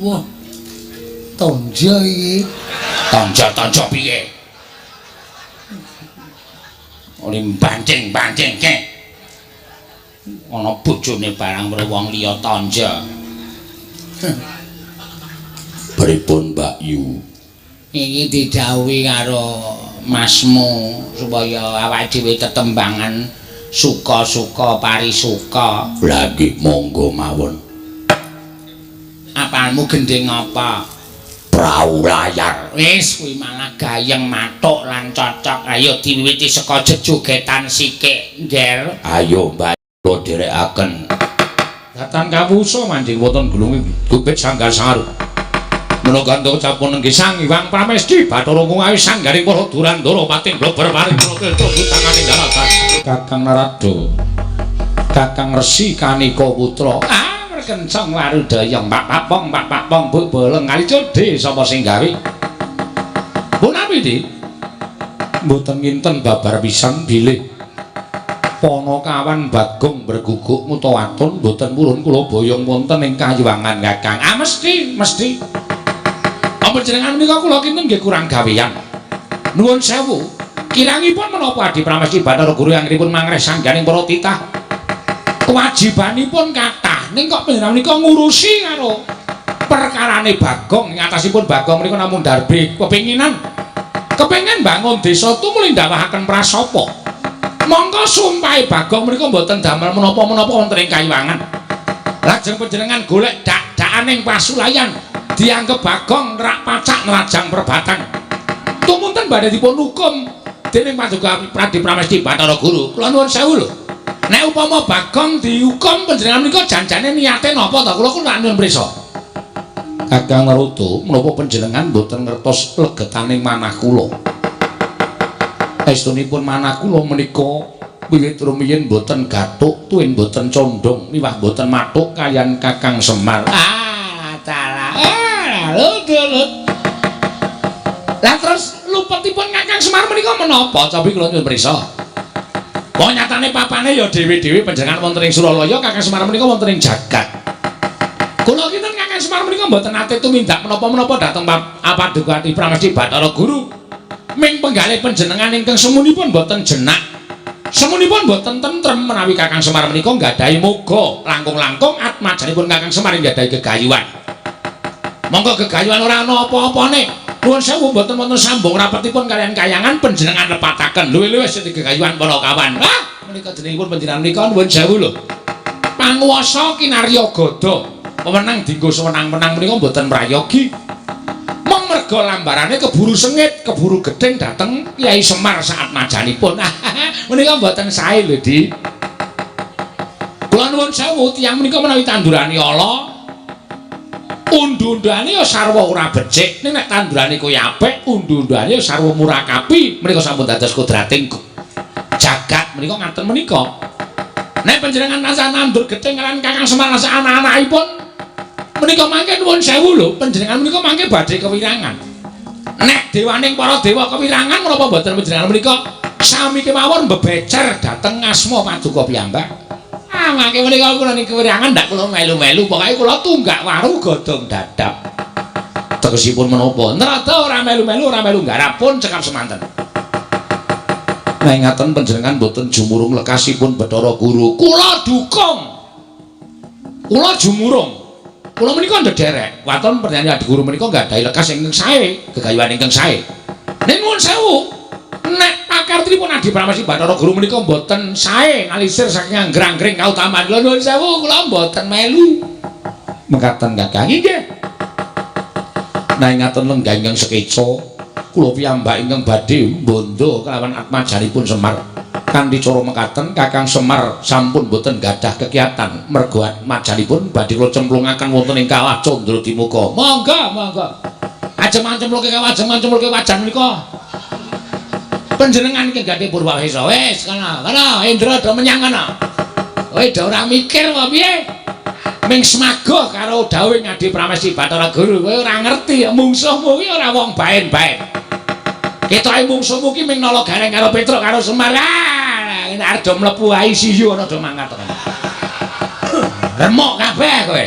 Wah. Tonjo iki. Tonjo piye? Olim bancing ke. Ana bojone barang karo wong liya tonjo. Pripun Mbak Yu? Iki didhawuhi karo Masmu supaya awake dhewe tetembangan suka-suka parisuka. Lah nggih monggo mawon. Apalmu gendeng apa? Prau layar. Wis kuwi malah gayeng matuk lan cocok. Ayo diwiwiti saka jejogetan sikik, Ngger. Ayo Mbak kula dherekaken. Datan kawusa manjing wonten gulung gubet sanggar sangaru. Menawa gandha capun nggih Sang Hyang Pramesti Bathara Kungawi sanggaring para Durandara pating bleber paring kula tanganing daratan. Kakang Narada. Kakang Resi Kanika Putra. Kencang warudaya pak papong bu boleng kali codhe sapa sing gawe punapi di mboten nginten babar pisan bilih Panakawan Bagong berguguk mutawatun mboten purun kula boyong wonten ing kayuwangan Kakang mesti apa jenengan menika kula kinten nggih kurang gawean nuwun sewu kirangipun menapa Adi Pramesti Bathara Guru anggenipun mangreh sangganing para titah kewajibanipun kathah ning kok panjenengan menika ngurusi karo perkarane Bagong ngatasipun Bagong menika namung darbe kepengin bangun desa tumuli ndawahaken prasapa monggo sumpahe Bagong menika mboten damel menapa-menapa wonten ing kayuwangan lajeng panjenengan golek dak-dakaning pasulayan dianggep Bagong nerak pacak nerajang perbatang tumunten badhe dipun hukum dening Paduka Adi Pramesti Bathara Guru kula nuwun sewu lho. Nek upama Bagong dihukum panjenengan menika janjane niate napa ta kula kula nyuwun prisa. Kakang Narada menapa panjenengan boten ngertos legetaning manah kula. Estunipun manah kula menika wiwit rumiyin boten gathuk tuwin boten condong miwah boten mathuk kayan Kakang Semar. Lah terus lupetipun Kakang Semar menika menapa cobi kula nyuwun prisa. Wong nyatane papane ya dhewe-dhewe panjenengan wonten ing Suralaya Kakang Semar menika wonten ing jagat. Kula kinten Kakang Semar menika mboten nate tumindak menapa-menapa dhateng Paduka Adi Pramesti Bathara Guru. Ming penggalih panjenengan ingkang semunipun mboten jenak. Semunipun mboten tentrem menawi Kakang Semar menika nggadahi moga langkung-langkung atmajanipun Kakang Semar nggadahi gegayuhan. Monggo gegayuhan ora ana apa-apane. Nuwun sewu mboten wonten sambung rapetipun kalian kayangan panjenengan lepataken luwih-luwih sing gegayuhan Panakawan. Menika jenengipun panjenengan menika nuwun sewu lho. Panguwasa kinarya gada. Pemenang dinggo sewenang-wenang menika mboten mrayogi. Mong merga lambarane keburu sengit, keburu gedeng dhateng Kyai Semar saat majanipun. Menika mboten sae lho, Di. Kula nuwun sewu tiyang menika menawi tandurane ala undu-undane ya sarwa ora becik ning nek tandurane kuwi apik undu-undane ya sarwa murakapi menika sampun dados kodrating jagat menika ngaten menika nek panjenengan tansah nandur gedhe lan Kakang Semar sak anak-anakipun menika mangke nuwun sewu lho panjenengan menika mangke badhe kewirangan nek dewaning para dewa kewirangan menapa mboten panjenengan menika sami kemawon bebecer dhateng asma Paduka piyambak. Mangke menika kula ning kewirangan ndak kula melu-melu pokoke kula tunggak waru godhong dadap. Tegesipun menapa? Narada ora melu-melu ora melu nggarap pun cekap semanten. Nek ngaten panjenengan boten jumurung lekasipun Bathara Guru, kula dukung. Kula jumurung. Kula menika ndederek. Waton pertanyaan Adi Guru menika nggadahi lekas ingkang sae, gegayuhan ingkang sae. Ning nuwun sewu. Nek pakartinipun Adi Pramesti Bathara Guru menika mboten sae ngalisir saking anggrang-angring kautamaan kula nuwun sewu kula mboten melu. Mekaten Kakang nggih. Nanging ngaten lenggah ingkang sekeca kula piyambak ingkang badhe bondo kelawan atmajanipun Semar. Kanthi cara mekaten Kakang Semar sampun boten gadah kegiatan merga atmajanipun badhe kula cemplungaken wonten ing kawah Candra Timuka. Monggo, monggo. Ajeng cemplungke kawah, ajeng cemplungke wajan menika. Panjenengan iki gadhe Purwawisa. Wis kana, Indra do menyang kana. Kowe do ora mikir apa piye? Ming semagoh karo dawuh Adi Pramesti Bathara Guru. Kowe ora ngerti mungsuhmu kuwi ora wong baen-baen. Ketoke mungsuhmu ki ming nala gareng karo Petruk karo Semar. Nek arep do mlebu ICU ana do mangkat. Remuk kabeh kowe.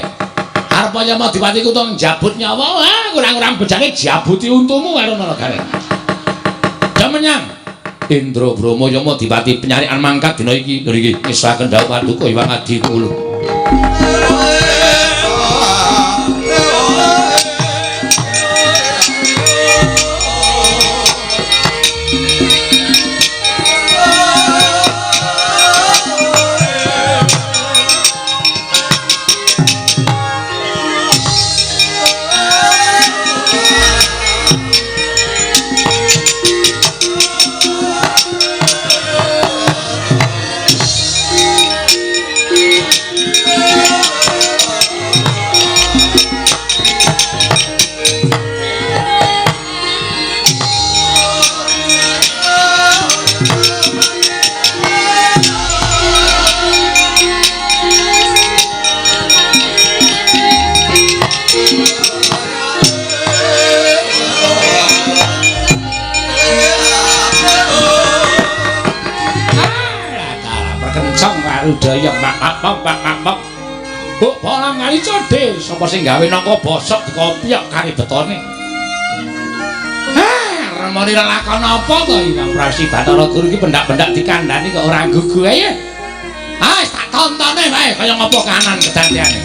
Arep nyama Diwati ku to njabut nyawa, kurang-kurang bejane jabuti untumu karo nala gareng. Do menyang Indra Brahma Yama Diwati penyarian mangkat dina iki. Niki ngesaken dawuh paduka Hyang Adi kula. Udaya mak Buk polang kali code sapa sing gawe nangka bosok dikopiok kari betone. Remoni lelakon apa to Hyang Pramesti Bathara Guru iki pendak-pendak dikandhani kok ora gugu ae. Wis tak tontone wae kaya ngopo kanan kedadeane.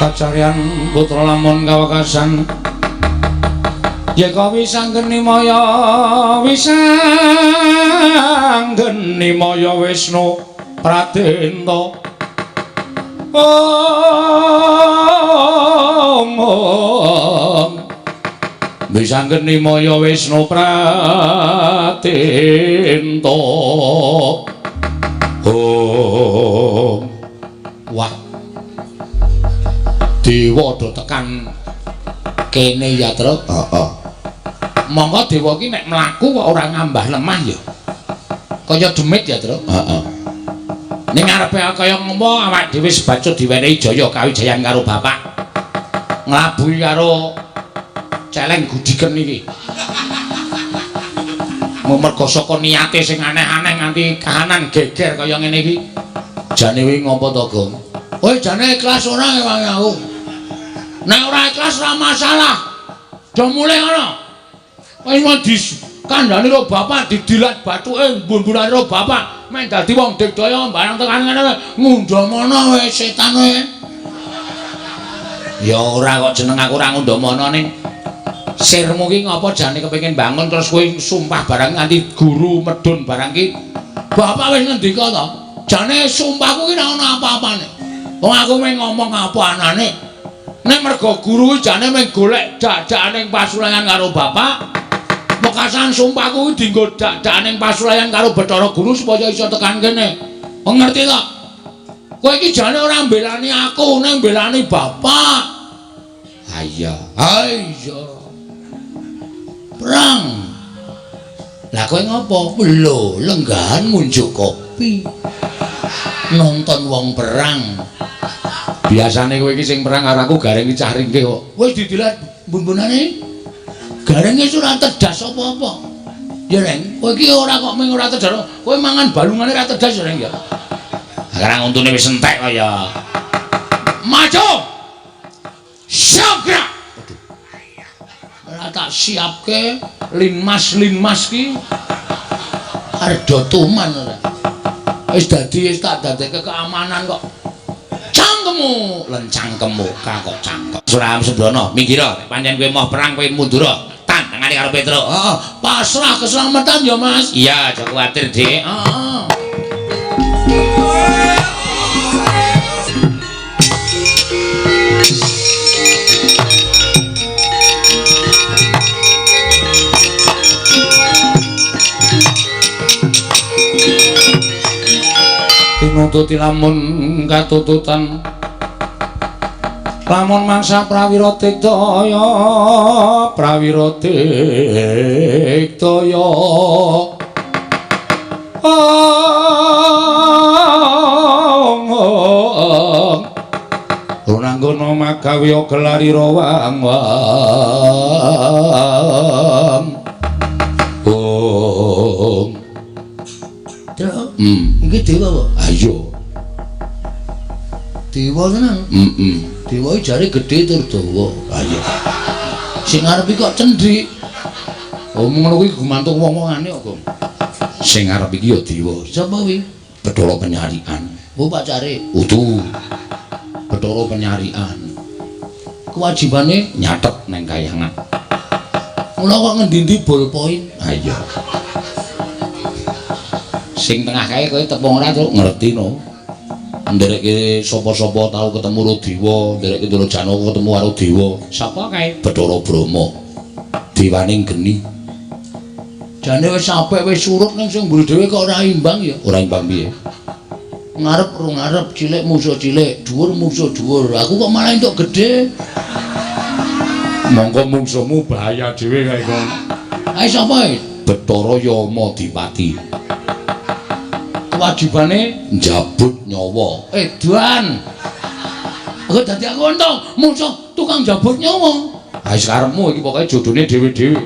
Pacarian putra lamun kawekasan yeka wisanggeni maya Wisnu Pratenta wisanggeni maya Wisnu Pratenta wah dewa do tekan kene ya Tru. Heeh. Monggo dewa ki nek mlaku kok ora ngambah lemah ya. Kaya demit ya Tru. Heeh. Ning arepe kaya ngopo awak dhewe sebacut diwenehi jaya kawijayan karo bapak. Nglabuhi karo celeng gudiken iki. Merga saka niate sing aneh-aneh nganti kahanan geger kaya ngene iki. Jane kuwi ngopo to, Gong? Kowe jane ikhlas ora ewangi aku. Nek ora ikhlas ora masalah. Do mulih ngono. Wis mau dikandhani karo bapak didilat bathuke mbun-mbunane karo bapak. Men dadi wong digdaya barang tekan ngene ngundamono wis setan kowe. Ya ora kok jeneng aku ora ngundamono ning sirmu ki ngopo jane kepengin bangun terus kowe sumpah barang nganti guru medun barang ki. Bapak wis ngendika to. Jane sumpahku ki ora ono apa-apane. Wong aku mung ngomong apa anane. Nek merga guru jane mung golek dak-dakan ning pasulayan karo bapak. Mekasan sumpahku kuwi dienggo dak-dakan ning pasulayan karo Bathara Guru supaya iso tekan kene. Wong ngerti to? Kowe iki jane ora mbelani aku, ning mbelani bapak. Ha iya. Ha iya. Perang. Lah kowe ngopo? Lho, lenggahan munjuk kopi. Nonton wong perang. Biasane kowe iki sing perang karo aku gareng iki cah ringkih kok. Wis didilat bumbunane. Garenge ora tedas apa-apa. Ya Reng, kowe iki ora kok mung ora tedas. Kowe mangan balungane ora tedas ya Reng ya. Sekarang untune wis entek kok ya. Maju. Siap. Ora tak siapke linmas ki. Arep tuman ora. Wis tak dadekke keamanan kok. Cangkemmu, lencangkemmu kok cangkem. Suram Sembrono, minggiro, pancen kowe mau perang kowe mundur. Tangane karo Petro. Heeh, pasrah keselamatan ya, Mas. Iya, aja kuwatir, Dik. Heeh. Nututi lamun katututan lamun mangsa prawira tiktaya runanggana magawe gelarira wang-wang iki dewa apa? Ayo. Dewa tenan? Dewa jare gedhe tur dawa. Ayo. Sing arep iki kok cendhik. Omong ngono kuwi gumantung wong-wongane kok, Gong. Sing arep iki ya dewa. Sapa kuwi? Bathara Penyarian. Oh, pacare. Utuh. Bathara Penyarian. Kewajibane nyatet neng kayangan. Mula kok ngendi-endi ballpoint? Ayo. Sing tengah kae kowe tepung ora terus ngerti no. Nderekke sapa-sapa tau ketemu karo dewa, nderekke Ndara Janaka ketemu karo dewa. Sapa kae? Bathara Brahma. Dewaning geni. Jane wis apik wis surut ning sing mburi dhewe kok ora imbang ya. Ora imbang piye? Ngarep rung ngarep, cilik musuh cilik, dhuwur musuh dhuwur. Aku kok malah entuk gedhe. Monggo mungsuhmu bahaya dhewe kae kok. Ae sapa iki? Bathara Yama Dipati. Wajibane njabut nyawa. Edan. Kok dadi aku entuk musuh tukang njabut nyawa. Ha wis karepmu iki pokoke jodone dhewe-dhewe.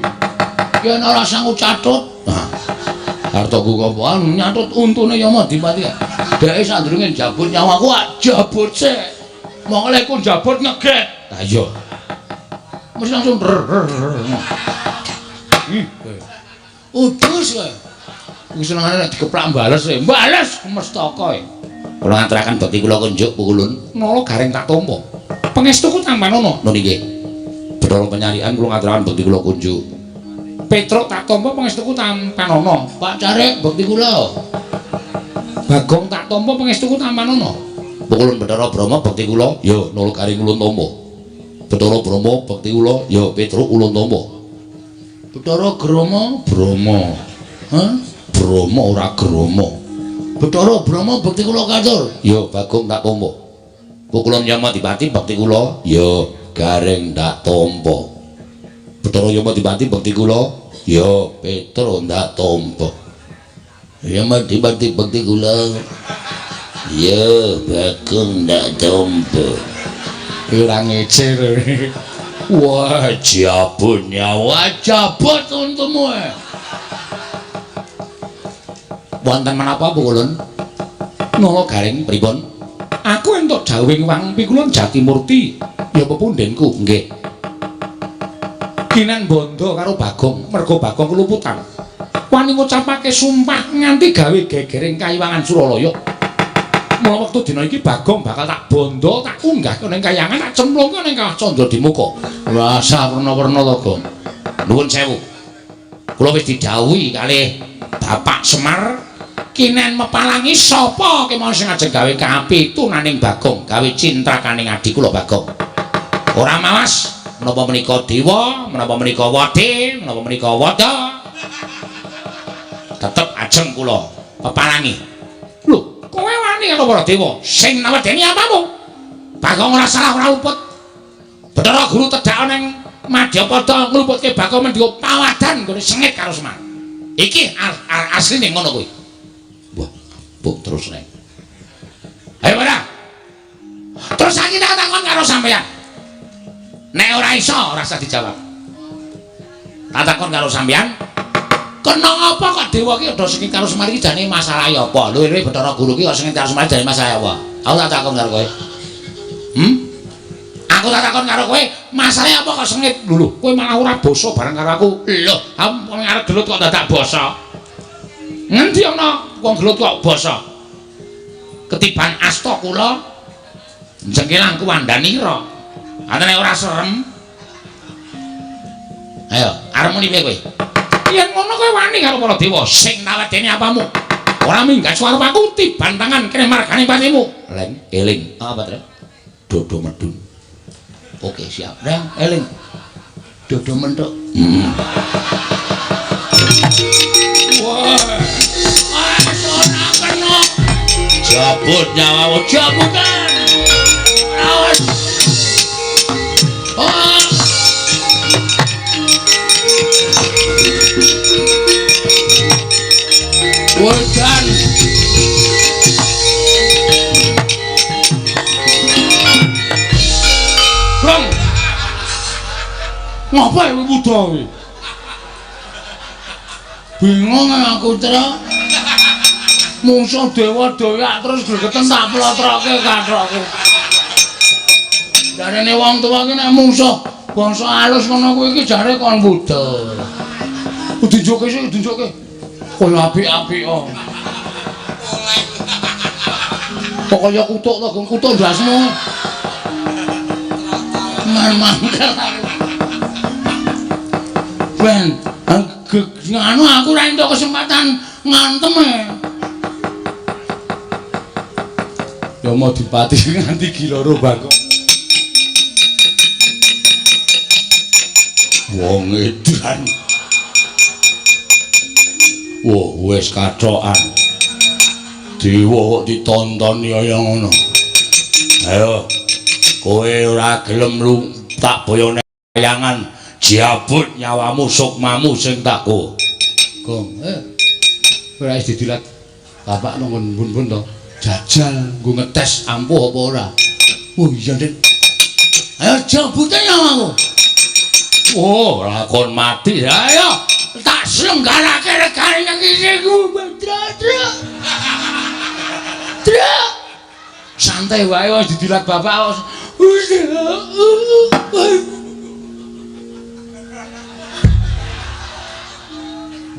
Yen ora sanggup catut. Nah. Hartoku kok nyatut untune Yama Dipati. Dheke sadurunge njabut nyawaku jabut sik. Monggo lek ku njabut ngeget. Ha iya. Mesti langsung udus kowe. Wis senengane nek dikeplak bales e. Bales mestaka e. Kula ngaturaken bakti kula kunjuk pukulun. Nala gareng tak tampa. Pangestuku tampanono. Lho nggih. Bathara Penyarian kula ngaturaken bakti kula kunjuk. Petruk tak tampa pangestuku tampanono. Pak Carek bakti kula. Bagong tak tampa pangestuku tampanono. Pukulun Bathara Brahma bakti kula. Ya nala garing ulun tampa. Bathara Brahma bakti kula. Ya Petruk ulun tampa. Bathara Brahma. Hah? Brahma ora Grama. Bathara Brahma bakti kula katur. Ya Bagong tak tampa. Pukulun Yama Dipati bakti kula. Ya gareng tak tampa. Bathara Yama Dipati bakti kula. Ya Petruk tak tampa. Yama Dipati bakti kula. Ya Bagong tak tampa. Ora ngecer. Wah, jabut nyawa, jabut untukmu. Wonten menapa pukulun? Nala garing pripun? Aku entuk jawing wang pikulun Jatimurti. Ya pepundhenku, nggih. Kinan bondo karo Bagong, merga Bagong keluputan. Wani ngucapake sumpah nganti gawe gegering Kayiwangan Suralaya. Mula wektu dina iki Bagong bakal tak bondo, tak unggah ning kayangan, tak cemplungke ning Kawah Candadimuka. Wah, sawerna-werna to, Gong. Nuwun sewu. Kula wis didhawuhi kalih Bapak Semar kinen mepalangi sapa kemawon sing ajeng gawe kapitunaning Bagong, gawe cintrakaning adi kula Bagong. Ora mawas menapa menika dewa, menapa menika wadi, menapa menika wada. Tetep ajeng kula pepalangi. Lho, kowe wani karo para dewa sing nawedeni apamu? Bagong ora salah ora luput. Bathara Guru tedhak ning Madyapada ngluputke Bakau Mendika pawadan nggone sengit karo Semar. Iki asline ngono kuwi. Wah, buk terus nek. Ayo ora. Terus saiki tak takon karo sampeyan. Nek ora iso ora usah dijawab. Tak takon karo sampeyan. Kena apa kok dewa ki ado sengit karo Semar iki jane masalah ya apa? Lho iki Bathara Guru ki kok sengit karo Semar jane masalah apa? Aku tak takon karo kowe. Aku tak takon karo kowe, masalahe apa kok sengit? Lho, kowe malah ora basa bareng karo aku. Lho, aku arep gelut kok dadak basa. Ngendi ana wong gelut kok basa? Ketiban asta kula jengkelang kuwandanira. Antene ora serem. Ayo, arep muni piye kowe? Yen ngono kowe wani karo para dewa sing nawedeni apamu. Ora minggat swarpaku tiban tangan kene margane patimu. Leng, eling. Apa, Tru? Dodo medun. Oke, siap. Reng, eling. Dodo mentuk. Wah. Ora kena. Jabut nyawamu, jabukan. Awas. Oh. Wedan. Bang. Ngapa kowe muda kowe? Bingung aku, Tra. Mungsuh dewa doyak terus gregeten tak plotroke katroke. Jarene wong tuwa ki nek mungsuh bangsa alus ngono kuwi iki jare kon budal. Dijoke sik, dijoke. Kaya apik-apik kok. Pokoke kutuk to, kutuk ndasmu. Mangkel. Ben, nganu aku ora entuk kesempatan ngantem e. Ya mau dipati nganti giloro Bagong. Wong edan. Wah, wis kathokan. Dewa kok ditontoni kaya ngono. Ayo. Kowe ora gelem lu tak boyone kayangan jabut nyawamu sukmamu sing tak ko. Gong, ora wis didilat. Bapak nunggu bun-bun to. Jajal nggo ngetes ampuh apa ora. Oh iya, Den. Ayo jabute nyawamu. Oh, lakon mati. Ayo tak slenggarake regane nang kene ku, Tra. Santai wae wis didilat bapak.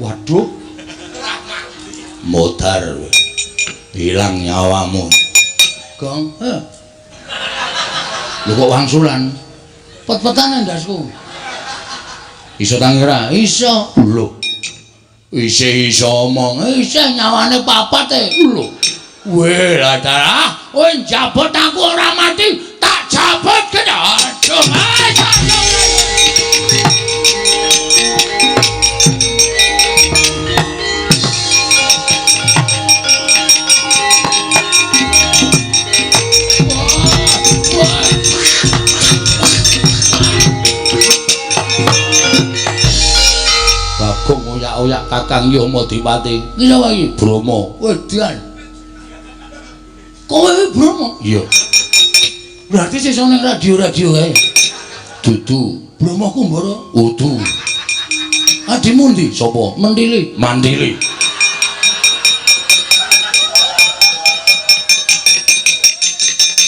Waduh. Modar. Hilang nyawamu. Gong, lho kok wangsulan? Pet-petan ndasku. Iso tangira? Iso. Lho. Iso omong. Iso nyawane papat e. Lho. Weh, ladara. Kowe jabut aku ora mati, tak jabut kene. Aduh. Bagong oyak-oyak Kakang Yamadipati. Ki sapa iki? Brama. Wedan. Kowe Brama? Iya. Berarti sesuk ning radio-radio kae. Dudu. Brama Kumbara? Udu. Adimu ndi? Sapa? Mendili. Mandili.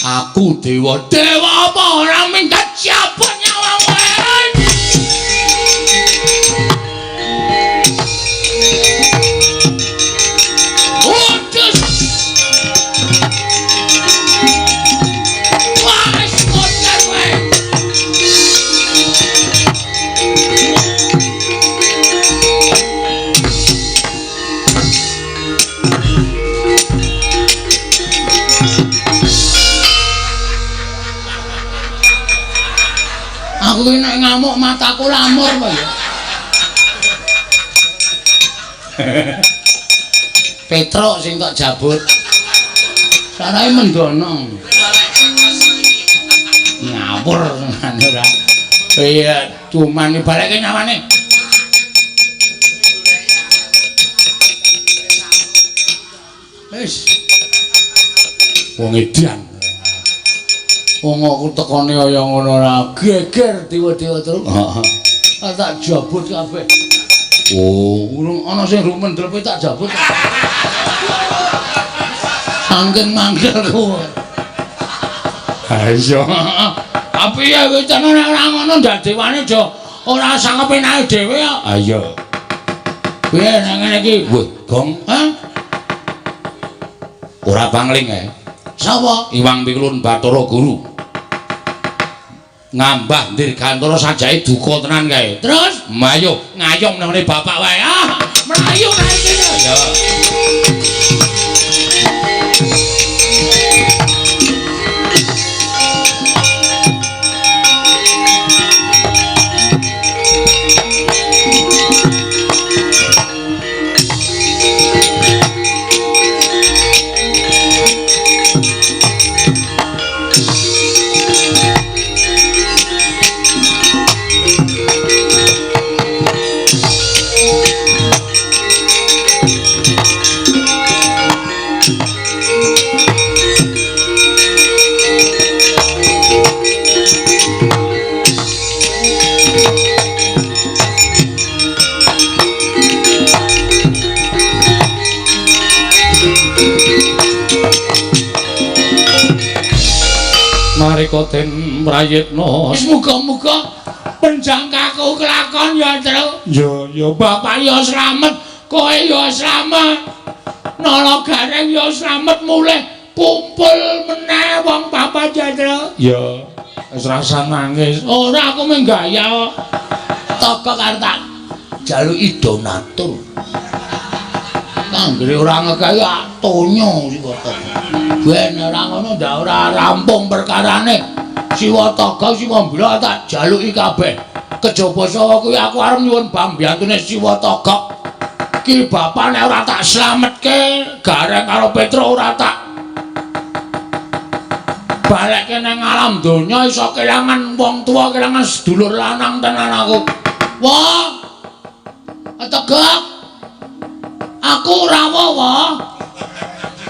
Aku dewa. Dewa apa ora minggat jabut nyawamu. Aku iki nek ngamuk mataku lamur kok ya. Petruk sing kok jabut. Sarae mendono. Ngawur ngene ora. Iya. cuman iki baleke nyawane. Wis. Wong edan. Wong aku tekone kaya ngono ora geger dewa-dewa terus. Heeh. Tak jabut kabeh. Oh, urung ana sing rumendel tak jabut. Saking mangkelku. Ha iya. Tapi ya wis tenan ora ngono dadewane aja ora sang kepenake dhewe ya. Ha iya. Piye nang ngene iki? Wah, Gong, ha? Ora pangling ae. Sapa? Iwang Pikulun Bathara Guru. Ngambah dirgantara sajake duka tenan kae. Terus mlayu ngayom nang bapak wae. Ah, mlayu kae iki. Ya. Marika den mrayitna. Wis muga-muga penjangkaku kelakon ya, Tru. Ya bapak ya slamet, kowe ya slamet. Nala Gareng ya slamet mulih kumpul meneh wong bapak ya, Tru. Ya, wis rasa nangis. Ora aku mung gaya. Toko karo tak jaluki donatur. Anggere ora ngegawe tonyo Siwataka. Ben ora ngono ndak ora rampung perkarane. Siwataka Siwambira tak jaluki kabeh. Kejaba saka kuwi aku arep nyuwun pambiyantune Siwataka. Ki bapak nek ora tak slametke, Gareng karo Petro ora tak balekke nang alam donya iso kelangan wong tuwa, kelangan sedulur lanang tenan aku. Wah. Tegak. Aku rawo wae.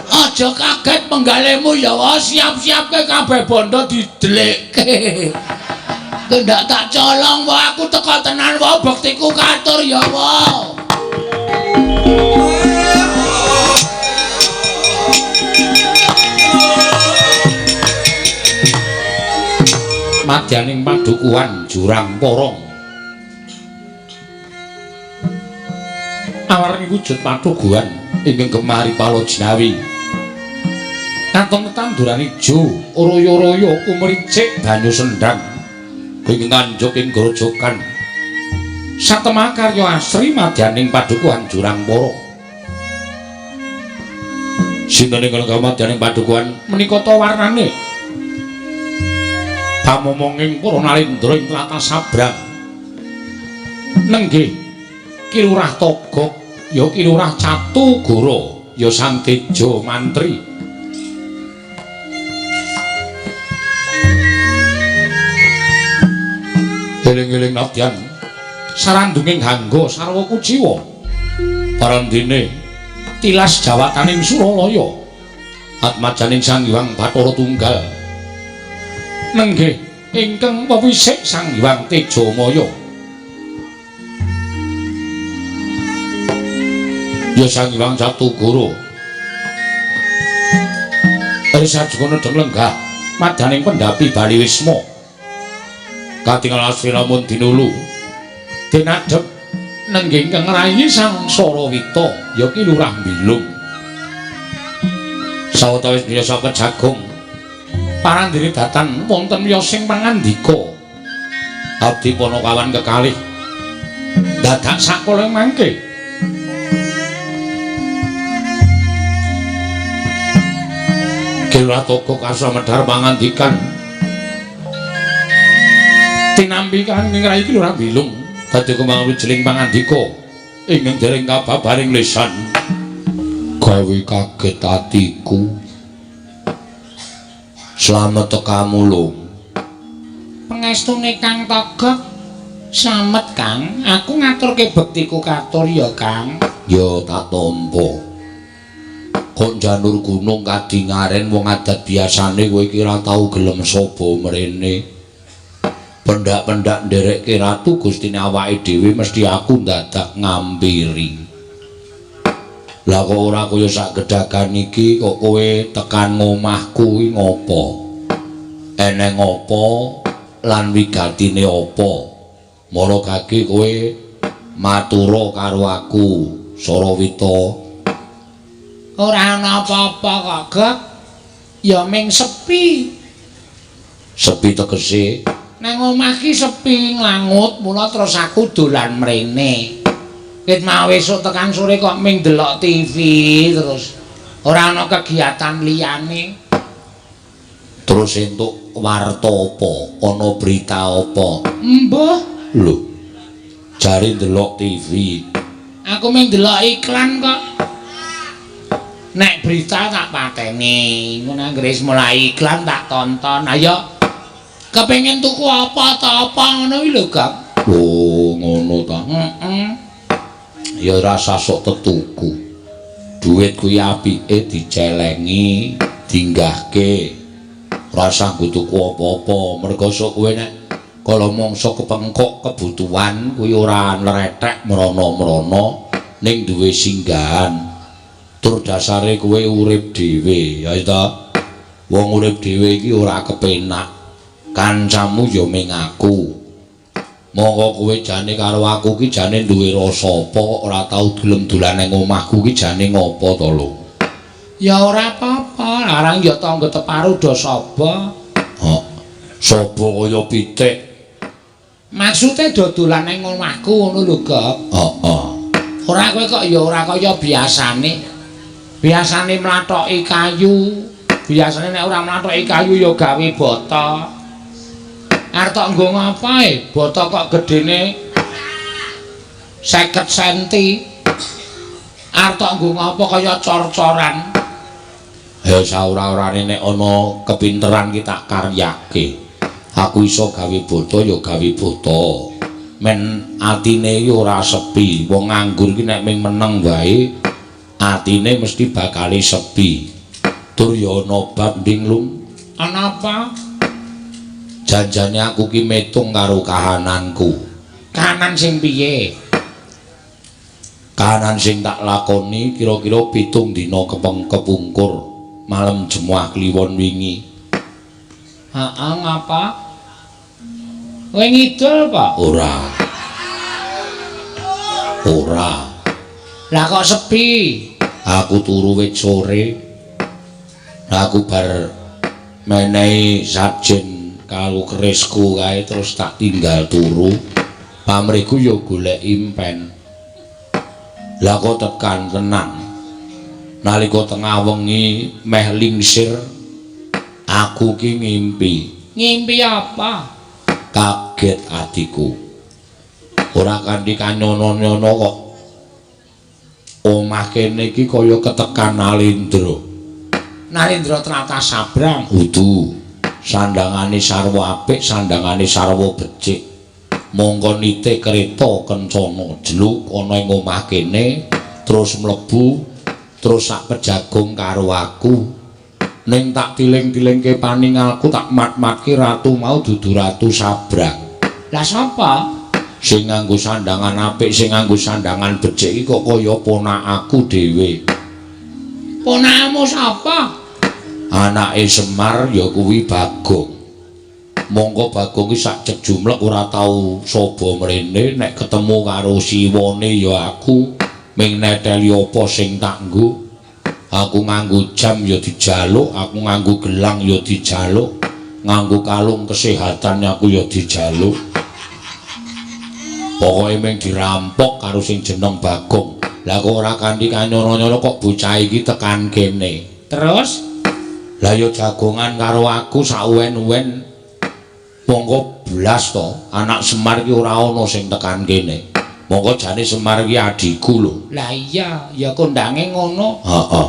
Aja kaget penggalemu ya wae, siap-siapke kabeh bondo didelekke. Kendak tak colong wae aku teko tenan wae, bektiku katur ya wae. Madyaning padukuhan Jurang Porong. Awaring wujud padukuhan ingkang gemari palojinawi. Katon tetanduran ijo, royo-royo kumricik banyu sendang. Ing nganjuk ing grojokan. Satemah karya asri madyaning padukuhan Jurang Porong. Sinten ingkang madyaning padukuhan menika ta warnane? Pamomonging para nalendra ing tlatah Sabrang. Nenggih Ki Lurah Togok, ya Ki Lurah Catugara, ya Sang Teja Mantri. Eling-eling nadyan sarandunging hangga sarwa kuciwa. Parandene tilas jawataning Suralaya. Atmajaning Sang Hyang Bathara Tunggal. Nenggih ingkang pewisik Sang Hyang Tejamaya. Ya Sang Hyang Catugara. Risajana deng lenggah madaning pendhapi Bali Wisma. Katingal asri lamun dinulu. Dinadhep nenggih ingkang rayi Sang Sarawita ya Ki Lurah Bilung. Sawetawis biasa kejagung parandene datan wonten yosing pangandika. Abdi Panakawan kekalih dadak sakala mangke. Ki Lurah Togok asra medhar pangandikan tinampi kanging rayi Ki Lurah Bilung dadi kemawon jeling pangandika ingkang dereng kababaring lisan gawe kaget atiku. Slamet tekamu lho. Pangestune Kang Togok Slamet Kang, aku ngaturke bektiku katur ya Kang. Ya tak tampa. Kok janur gunung kadingaren wong adat biasane kowe iki ora tau gelem saba mrene. Pendak-pendak nderekke ratu Gustine awake dhewe mesti aku dadak ngampiri. Lah kok ora kaya sak gedhagan iki kok kowe tekan ngomahku kuwi ngopo? Eneng apa lan wigatine apa? Mara gage kowe matura karo aku, Sarawita. Ora ana apa-apa kok, Gek. Ya ming sepi. Sepi tegese Nang omah ki sepi nglangut, mula terus aku dolan mrene. Ket mau esuk tekan sore kok ming delok TV terus. Ora ana kegiatan liyane. terus entuk warta apa, ana berita apa? Mbah, Lho. Jare ndelok TV. aku ming delok iklan kok. Nek berita tak pateni, ngono anggere wis mulai iklan tak tonton. Ayo kepengin tuku apa ta apa ngono iki lho, Kang. Oh, ngono ta. Heeh. Ya rasa sok tetuku. Duit kuwi apike dicelengi, dinggahke. Rasa nggo tuku apa-apa, mergo sok kowe nek kala mangsa kepengkok kebutuhan kuwi ora nrethek mrana-mrana ning duwe singgahan. Tur dasare kowe urip dhewe, ya ta. Wong urip dhewe iki ora kepenak. Kancamu ya ming aku. Monggo kowe jane karo aku ki jane duwe rasa apa kok ora tau gelem dolan ning omahku ki jane ngopo to lho. Ya ora apa-apa, larang ya tangga teparu do sapa. Hok. Sapa kaya pitik. Maksude do dolan ning omahku ngono lho, Gek. Heeh. Ora kowe kok ya ora kaya biasane. Biasane mlathoki kayu. Biasane nek ora mlathoki kayu ya gawe bata. Arep tok nggo ngapae? Bata kok gedene 50 cm. Arep tok nggo ngapa kaya cor-coran. Ya saora-orane nek ana kepinteran ki tak karyake. Aku iso gawe bata ya gawe bata. Men atine iki ora sepi. Wong nganggur ki nek ming meneng wae atine mesti bakale sepi. Tur ya ana bab nding lung. Ana apa? Janjane aku ki metung karo kahananku. Kanan sing piye? Kahanan sing tak lakoni kira-kira 7 dina kepungkur malem Jemuah Kliwon wingi. Heeh, ngapa? Kowe ngidul, Pak? Ora. Ora. Lah kok sepi? Aku turu wit sore. Aku bar menehi sajen karo kerisku kae terus tak tinggal turu. Pamriku ya golek impen. Lah kok tekan tenang. Nalika tengah wengi meh lingsir aku ki ngimpi. Ngimpi apa? Kaget atiku. Ora kanthi kanyono-nyono kok. Omah kene iki kaya ketekan Nalindra. Narendra ternyata sabrang. Udu. Sandangane sarwa apik, sandangane sarwa becik. Mongko nitih kereta kencana jeluk ana ing omah kene, terus mlebu, terus sak pejagong karo aku. Ning tak tiling-tilingke paningalku tak mat-matke ratu mau dudu ratu sabrang. Lah sapa? Sing nganggo sandangan apik, sing nganggo sandangan becik iki kok kaya ponakku dhewe. Ponakmu sapa? Anake Semar ya kuwi Bagong. Monggo Bagong ki sak jumlek ora tau saba mrene nek ketemu karo siwane ya aku ming neteli apa sing tak nggo. Aku nganggo jam ya dijaluk, aku nganggo gelang ya dijaluk, nganggo kalung kesehatan aku ya dijaluk. Pokoke ming dirampok karo sing jeneng Bagong. Lah kok ora kanthi kanyono-nyono kok bocah iki tekan kene. Terus Lah ya jagongan karo aku sawen-wen. Monggo blas to, anak Semar ki ora ana sing tekan kene. Monggo jane Semar ki adikku lho. lah iya, ya kondange ngono. Heeh.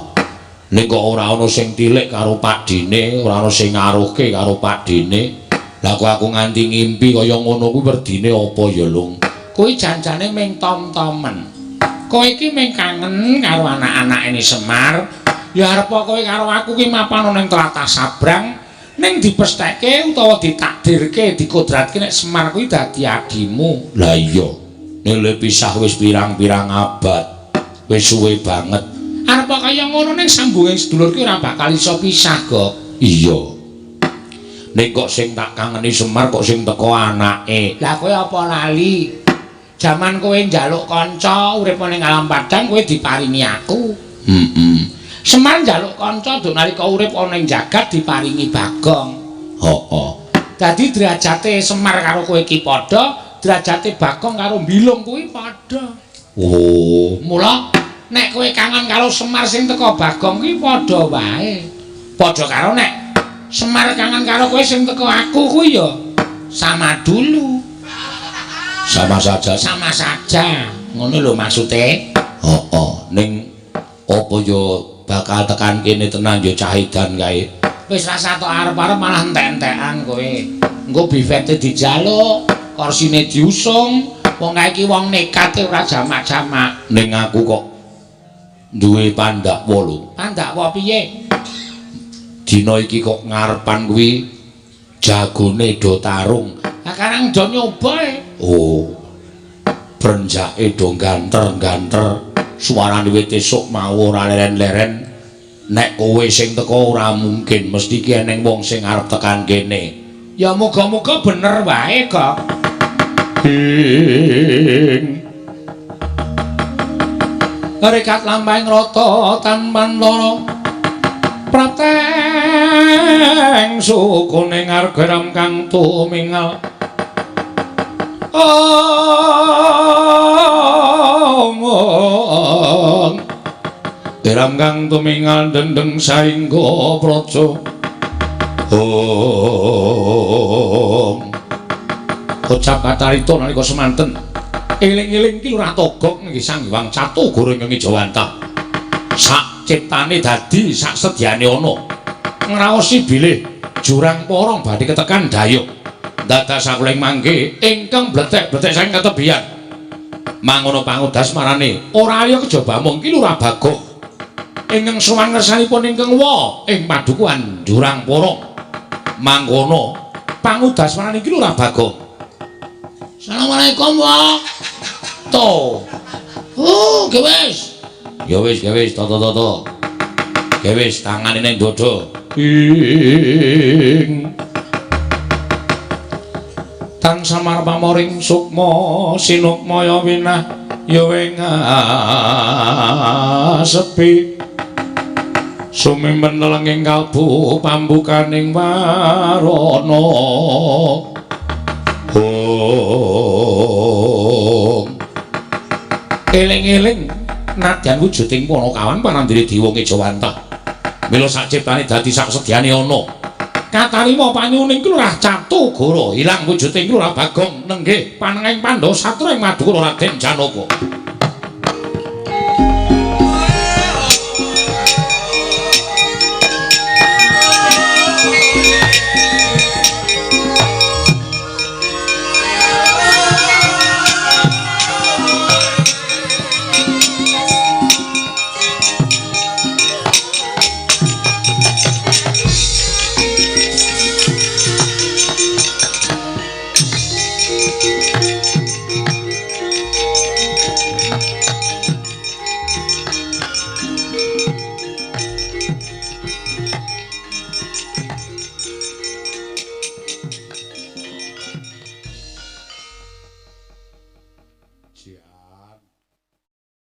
Ning kok ora ana sing tilik karo Pak Dene, ora ana sing ngaruhke karo Pak Dene. Lah aku nganti ngimpi kaya ngono kuwi werdine apa ya, Lung? Kuwi janjane ming tom-tomen. Kowe iki ming kangen karo anak-anak ini Semar. Ya arep kowe karo aku ki mapan ning tlatah Sabrang ning dipestheke utawa ditakdirke dikodratke nek Semar kuwi dadi adimu. Lah iya. Nile pisah wis pirang-pirang abad. Wis suwe banget. Arep kaya ngono ning sambunging sedulur ki ora bakal iso pisah, Gok. Iya. Ning kok sing tak kangeni Semar kok sing teko anake. Lah kowe apa lali? Jaman kowe njaluk kanca urip ning alam padang kowe diparingi aku. Semar njaluk kanca duk nalika urip ana ing jagat diparingi Bagong. Heeh. Dadi derajate Semar karo kowe iki padha, derajate Bagong karo Mbilung kuwi padha. Oh, Mula nek kowe kangen karo Semar sing teko Bagong kuwi padha wae. Padha karo nek Semar kangen karo kowe sing teko aku kuwi ya sama dulu. sama saja. Sama saja. Ngono lho maksude. Heeh. Ning apa yo bakal tekan kene tenan yo cahidan kae. Wis rasa tok arep-arep malah entek-entekan kowe. Engko bifete dijaluk, korsine diusung. Wong kae iki wong nekate ora jamak-jamak. Ning aku kok duwe pandak 8. Pandak apa piye? Dina iki kok ngarepan kuwi jagone do tarung. Lah karang do nyoba e. Oh. Brenjake do ganter-ganter. Suarane wit esuk mau ora leren-leren. Nek kowe sing teko ora mungkin mesti ki eneng wong sing arep tekan kene. Ya muga-muga bener wae, Kok. Rekat lampahing rata tanpan lara. Prateng sukune ngargeram kang tumingal. Geram kang tumingal dendeng saengga praja. Ucap kacarita nalika semanten. Eling-eling ki Lurah Togok nggih Sang Hyang Catu Goreng Jawantah. Sak ciptane dadi sak sedyane ana. Ngraosi bilih jurang porong badhe ketekan dayuk. Dados sakuling mangke ingkang bletek-bletek saking ketebian. Mangono pangudas marane ora ayo kejaba mung ki Lurah Bagong. Ingkang sowan ngersanipun ingkang wa ing padukuhan jurang porong. Mangkono pangudas marane ki Lurah Bagong. Assalamualaikum, Wak. To. Gewis. Ya wis, to. Gewis tangane ning dodo. Tan Samar pamoring sukma sinukmaya winah ya sepi. Sumimpen lenging kalbu pambukaning warana. Eling-eling nadyan wujuding Panakawan panandiri Dewa Jawantah. Mila sak ciptane dadi sak sedyane ana. Katarima panyuning Lurah Catu Goro ilang wujuding Lurah Bagong nenggih panenging Pandhawa satra ing Madukara Raden Janaka.